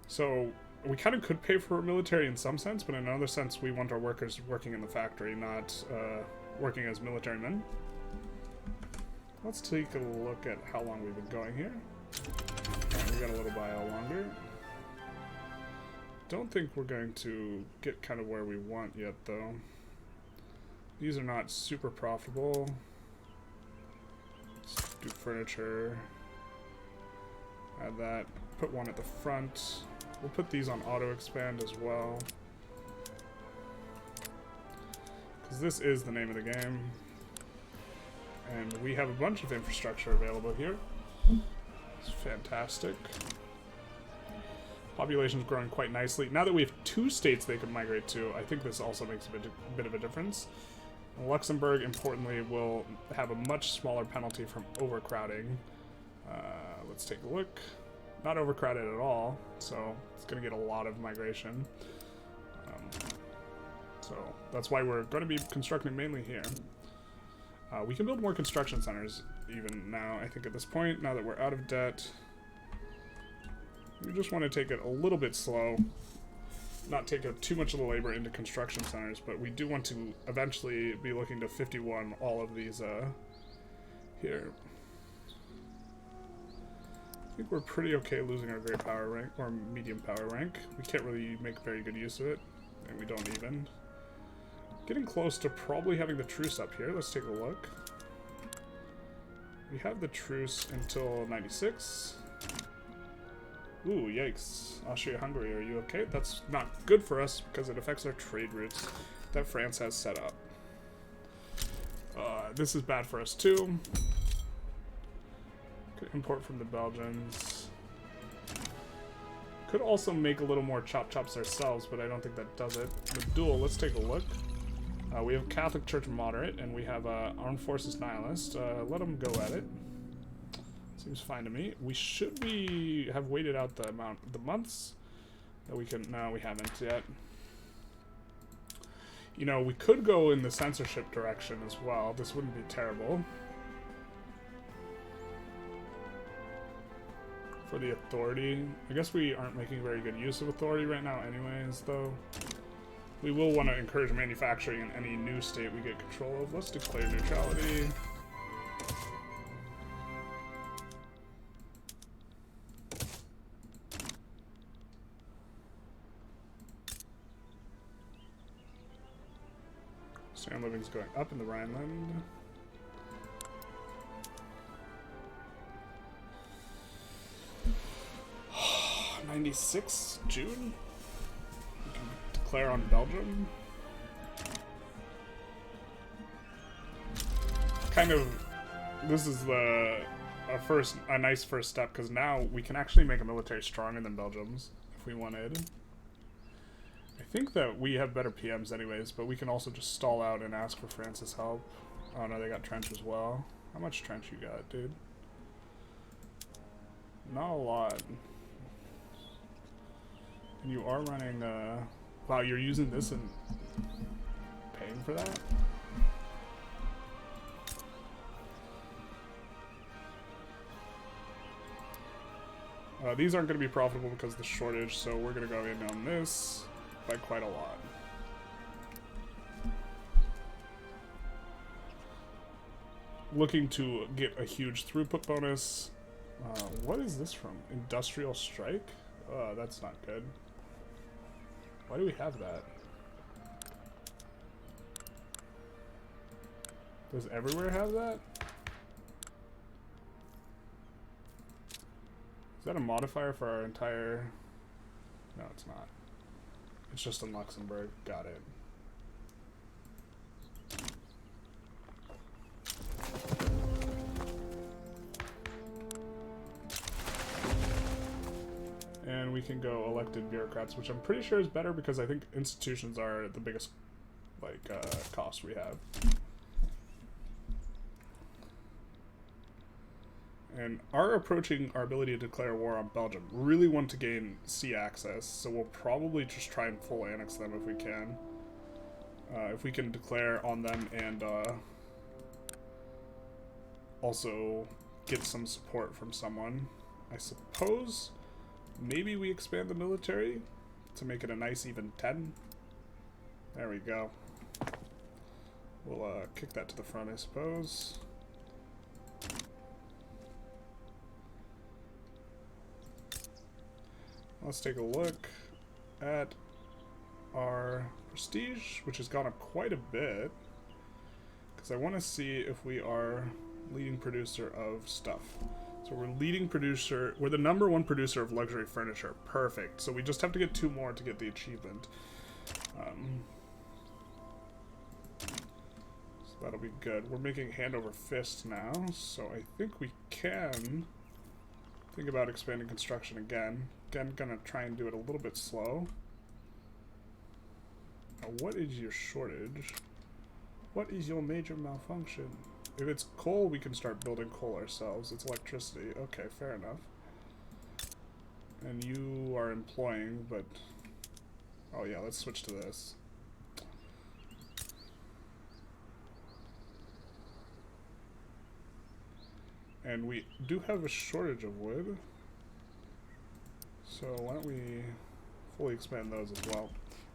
S1: So, we kind of could pay for military in some sense, but in another sense, we want our workers working in the factory, not working as military men. Let's take a look at how long we've been going here. We got a little while longer. Don't think we're going to get kind of where we want yet, though. These are not super profitable. Let's do furniture. Add that. Put one at the front. We'll put these on auto expand as well. Because this is the name of the game. And we have a bunch of infrastructure available here. It's fantastic. Population's growing quite nicely. Now that we have 2 states they can migrate to, I think this also makes a bit of a difference. Luxembourg, importantly, will have a much smaller penalty from overcrowding. Let's take a look. Not overcrowded at all, so it's going to get a lot of migration. So that's why we're going to be constructing mainly here. We can build more construction centers even now, I think, at this point, now that we're out of debt. We just want to take it a little bit slow, not take up too much of the labor into construction centers, but we do want to eventually be looking to 51 all of these here. I think we're pretty okay losing our great power rank, or medium power rank. We can't really make very good use of it, and we don't even. Getting close to probably having the truce up here. Let's take a look. We have the truce until 96. Ooh, yikes. Austria-Hungary, are you okay? That's not good for us because it affects our trade routes that France has set up. This is bad for us too. Could import from the Belgians. Could also make a little more chop-chops ourselves, but I don't think that does it. The duel, let's take a look. We have Catholic Church Moderate, and we have Armed Forces Nihilist. Let them go at it. Seems fine to me. We should have waited out the months that we can. No, we haven't yet. You know, we could go in the censorship direction as well. This wouldn't be terrible. For the authority, I guess we aren't making very good use of authority right now, anyways. Though. We will want to encourage manufacturing in any new state we get control of. Let's declare neutrality. Standard of living is going up in the Rhineland. '96 June. Declare on Belgium. kind of, this is a nice first step, because now we can actually make a military stronger than Belgium's if we wanted. I think that we have better PMs anyways, but we can also just stall out and ask for France's help. Oh no, they got trench as well. How much trench you got, dude? Not a lot. And you are running, wow, you're using this and paying for that? These aren't going to be profitable because of the shortage, so we're going to go in on this by quite a lot. Looking to get a huge throughput bonus. What is this from? Industrial strike? That's not good. Why do we have that? Does everywhere have that? Is that a modifier for our entire... No, it's not. It's just in Luxemburg. Got it. And we can go elected bureaucrats, which I'm pretty sure is better because I think institutions are the biggest, like, cost we have. And are approaching our ability to declare war on Belgium. Really want to gain sea access, so we'll probably just try and full annex them if we can. If we can declare on them and also get some support from someone. I suppose maybe we expand the military to make it a nice even 10. There we go. We'll kick that to the front, I suppose. Let's take a look at our prestige, which has gone up quite a bit, because I want to see if we are leading producer of stuff. So we're leading producer, we're the #1 producer of luxury furniture. Perfect. So we just have to get 2 more to get the achievement. So that'll be good. We're making hand over fist now, so I think we can think about expanding construction again. Again, gonna try and do it a little bit slow. Now, what is your shortage? What is your major malfunction? If it's coal, we can start building coal ourselves. It's electricity. Okay, fair enough. And you are employing, but... Oh yeah, let's switch to this. And we do have a shortage of wood. So why don't we fully expand those as well.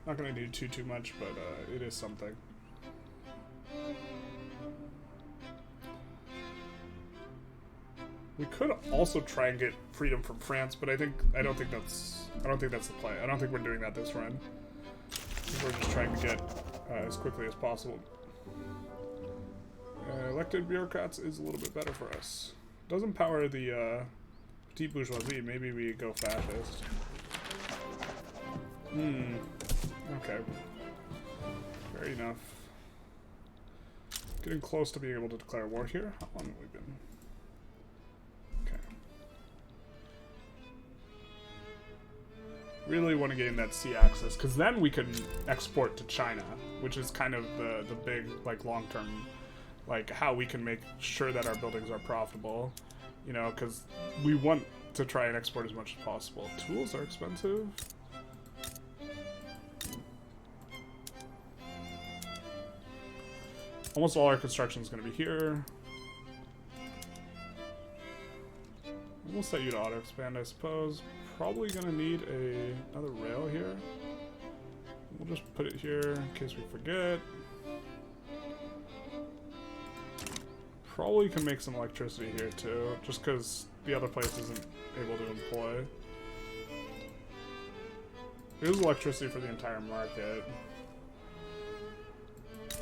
S1: Not going to do too much, but it is something. We could also try and get freedom from France, but I don't think that's the play. I don't think we're doing that this run. We're just trying to get as quickly as possible. Elected bureaucrats is a little bit better for us. Does empower the petite bourgeoisie. Maybe we go fascist. Okay. Fair enough. Getting close to being able to declare war here. How long have we been? Okay. Really want to gain that sea access, because then we can export to China, which is kind of the big, like, long-term, like, how we can make sure that our buildings are profitable, you know, because we want to try and export as much as possible. Tools are expensive. Almost all our construction is going to be here. We'll set you to auto expand, I suppose. Probably going to need another rail here. We'll just put it here in case we forget. Probably can make some electricity here too, just because the other place isn't able to employ. There's electricity for the entire market.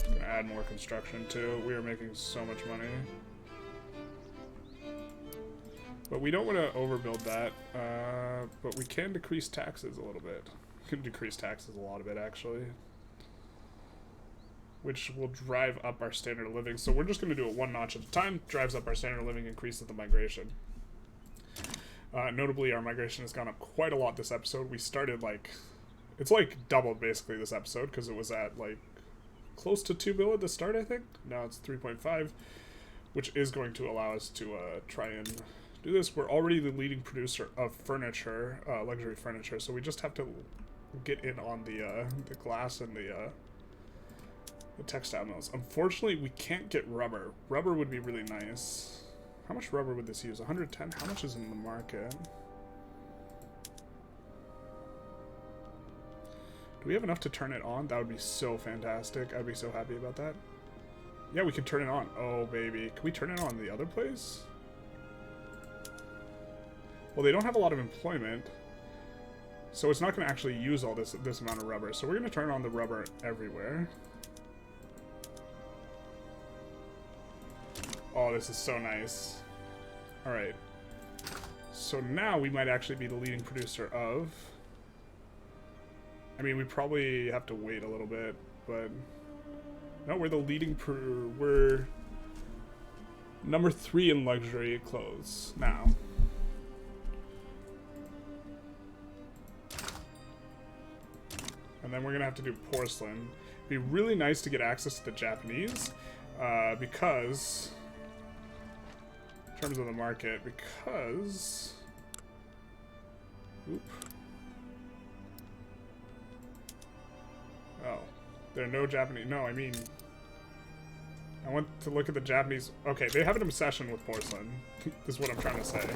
S1: Gonna add more construction too. We are making so much money. But we don't want to overbuild that, but we can decrease taxes a little bit. We can decrease taxes a lot of it, actually. which will drive up our standard of living. So we're just going to do it one notch at a time. Drives up our standard of living, increases the migration. Notably, our migration has gone up quite a lot this episode. We started like, it's like doubled basically this episode, because it was at like close to 2 billion at the start, I think. Now it's 3.5, which is going to allow us to try and do this. We're already the leading producer of furniture, luxury furniture, so we just have to get in on the glass and the textile mills. Unfortunately, we can't get rubber. Rubber would be really nice. How much rubber would this use? 110? How much is in the market? Do we have enough to turn it on? That would be so fantastic. I'd be so happy about that. Yeah, we can turn it on. Oh, baby. Can we turn it on the other place? Well, they don't have a lot of employment, so it's not going to actually use all this amount of rubber. So we're going to turn on the rubber everywhere. Oh, this is so nice. Alright. So now we might actually be the leading producer of... I mean, we probably have to wait a little bit, but... No, we're the leading... We're... number 3 in luxury clothes now. And then we're going to have to do porcelain. It'd be really nice to get access to the Japanese, because... in terms of the market, because... Oop. Oh. There are no Japanese... No, I mean... I want to look at the Japanese... Okay, they have an obsession with porcelain, is what I'm trying to say.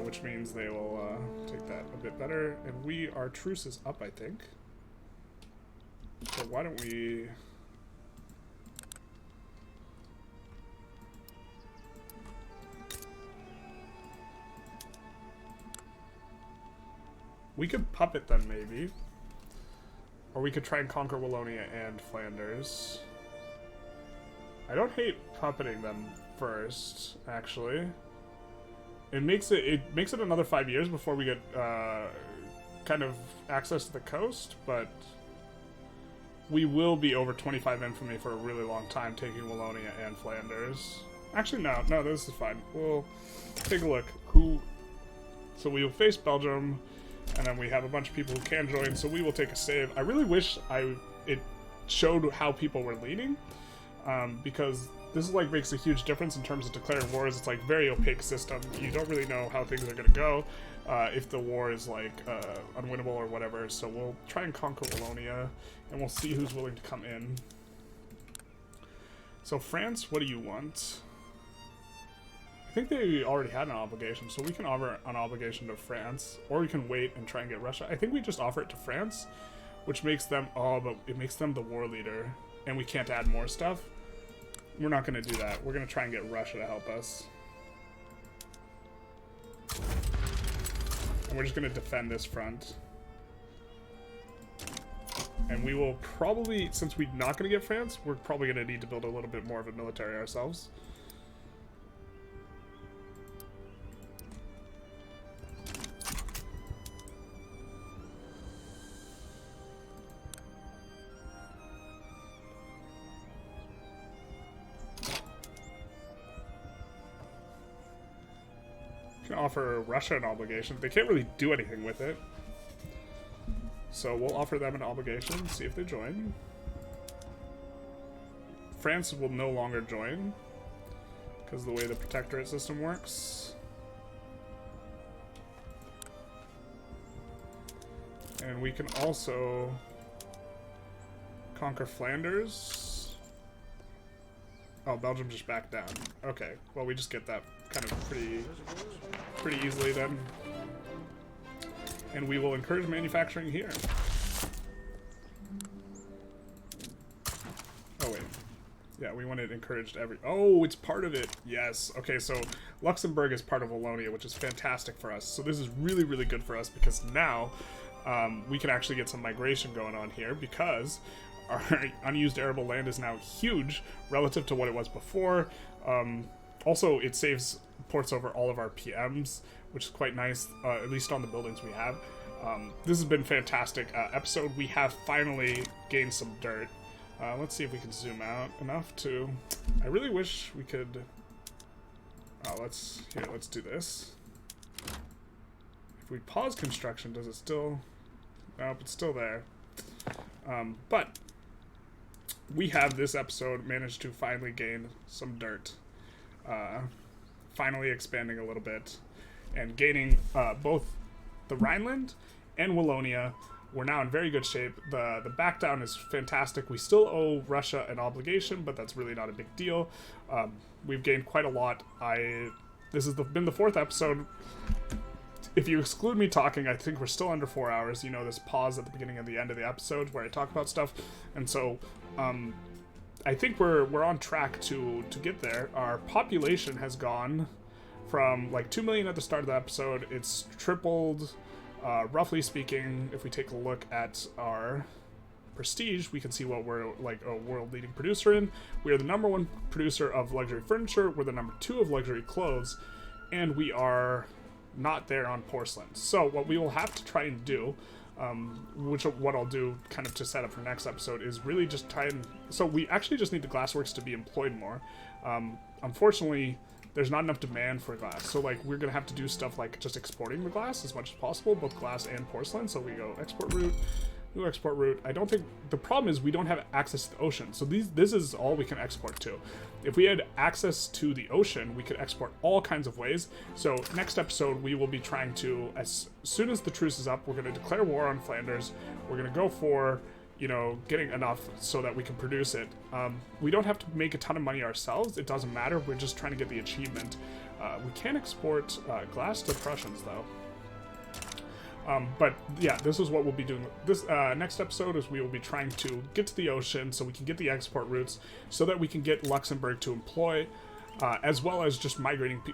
S1: Which means they will take that a bit better. And our truce is up, I think. So why don't we... We could puppet them, maybe. Or we could try and conquer Wallonia and Flanders. I don't hate puppeting them first, actually. It makes it another 5 years before we get kind of access to the coast, but we will be over 25 infamy for a really long time, taking Wallonia and Flanders. Actually, no, this is fine. We'll take a look. So we will face Belgium. And then we have a bunch of people who can join, so we will take a save. I really wish it showed how people were leading, because this is like makes a huge difference in terms of declaring wars. It's like very opaque system. You don't really know how things are going to go, if the war is like unwinnable or whatever. So we'll try and conquer Wallonia, and we'll see who's willing to come in. So France, what do you want? I think they already had an obligation, so we can offer an obligation to France, or we can wait and try and get Russia. I think we just offer it to France, which makes them, but it makes them the war leader, and we can't add more stuff. We're not going to do that. We're going to try and get Russia to help us. And we're just going to defend this front. And we will probably, since we're not going to get France, we're probably going to need to build a little bit more of a military ourselves. Offer Russia an obligation. They can't really do anything with it. So we'll offer them an obligation, see if they join. France will no longer join because of the way the protectorate system works. And we can also conquer Flanders. Oh, Belgium just backed down. Okay, well we just get that kind of pretty easily then. And we will encourage manufacturing here. Oh wait. Yeah, we want it encouraged Oh, it's part of it. Yes. Okay, so Luxemburg is part of Wallonia, which is fantastic for us. So this is really, really good for us because now we can actually get some migration going on here because our unused arable land is now huge relative to what it was before. Also, it saves ports over all of our PMs, which is quite nice, at least on the buildings we have. This has been a fantastic episode. We have finally gained some dirt. Let's see if we can zoom out enough to... I really wish we could... let's do this. If we pause construction, does it still... Nope, it's still there. But we have this episode managed to finally gain some dirt. Finally expanding a little bit. And gaining both the Rhineland and Wallonia. We're now in very good shape. The back down is fantastic. We still owe Russia an obligation, but that's really not a big deal. We've gained quite a lot. This has been the 4th episode. If you exclude me talking, I think we're still under 4 hours. You know, this pause at the beginning and the end of the episode where I talk about stuff. And so I think we're on track to get there. Our population has gone from like 2 million at the start of the episode. It's tripled. Roughly speaking, if we take a look at our prestige, we can see what we're like a world-leading producer in. We are the #1 producer of luxury furniture, we're the #2 of luxury clothes, and we are not there on porcelain. So what we will have to try and do, what I'll do kind of to set up for next episode, is really just try and... So we actually just need the glassworks to be employed more. Unfortunately, there's not enough demand for glass. So, like, we're going to have to do stuff like just exporting the glass as much as possible, both glass and porcelain. So we go export route, new export route. I don't think... The problem is we don't have access to the ocean. So this is all we can export to. If we had access to the ocean, we could export all kinds of ways. So next episode, we will be trying to, as soon as the truce is up, we're going to declare war on Flanders. We're going to go for... you know, getting enough so that we can produce it. We don't have to make a ton of money ourselves. It doesn't matter. We're just trying to get the achievement. We can export glass to the Prussians, though. But yeah, this is what we'll be doing. This next episode is we will be trying to get to the ocean so we can get the export routes so that we can get Luxembourg to employ, as well as just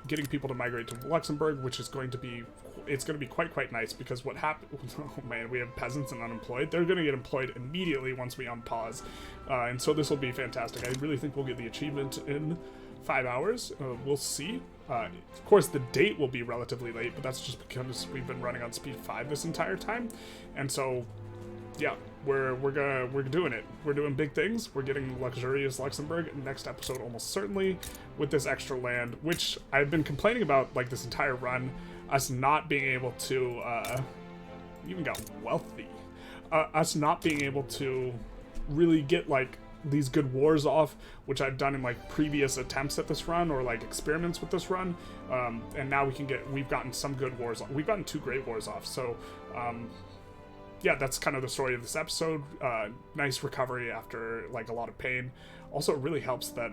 S1: getting people to migrate to Luxembourg, which is going to be... It's going to be quite nice, because what happened... Oh man, we have peasants and unemployed. They're going to get employed immediately once we unpause. And so this will be fantastic. I really think we'll get the achievement in 5 hours. We'll see. Of course, the date will be relatively late, but that's just because we've been running on speed 5 this entire time. And so, yeah, we're doing it. We're doing big things. We're getting luxurious Luxembourg next episode almost certainly with this extra land, which I've been complaining about like this entire run. Us not being able to, even got wealthy. Us not being able to really get, like, these good wars off, which I've done in, like, previous attempts at this run, or, like, experiments with this run. And now we've gotten some good wars off. We've gotten 2 great wars off. So, yeah, that's kind of the story of this episode. Nice recovery after, like, a lot of pain. Also, it really helps that,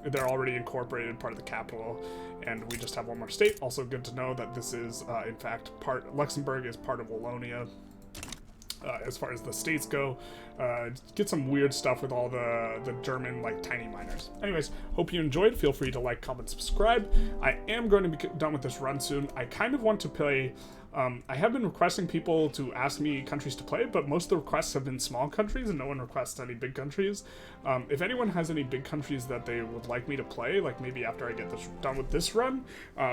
S1: they're already incorporated part of the capital, and we just have one more state. Also good to know that this is, in fact, Luxembourg is part of Wallonia. As far as the states go, get some weird stuff with all the German, like, tiny miners. Anyways, hope you enjoyed. Feel free to like, comment, subscribe. I am going to be done with this run soon. I kind of want to play... I have been requesting people to ask me countries to play, but most of the requests have been small countries, and no one requests any big countries. If anyone has any big countries that they would like me to play, like maybe after I get done with this run,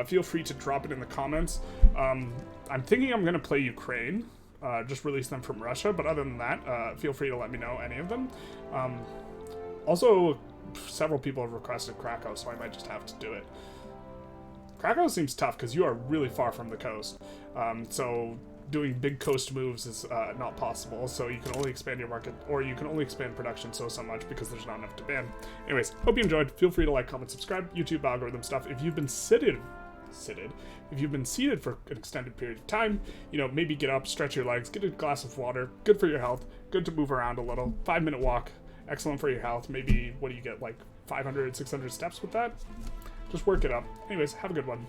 S1: feel free to drop it in the comments. I'm thinking I'm going to play Ukraine, just release them from Russia, but other than that, feel free to let me know any of them. Also, several people have requested Krakow, so I might just have to do it. Krakow seems tough because you are really far from the coast, so doing big coast moves is not possible, so you can only expand your market, or you can only expand production so much because there's not enough demand. Anyways, hope you enjoyed. Feel free to like, comment, subscribe, YouTube algorithm stuff. If you've been seated, if you've been seated for an extended period of time, you know, maybe get up, stretch your legs, get a glass of water, good for your health, good to move around a little, 5-minute walk, excellent for your health. Maybe, what do you get, like 500, 600 steps with that? Just work it up. Anyways, have a good one.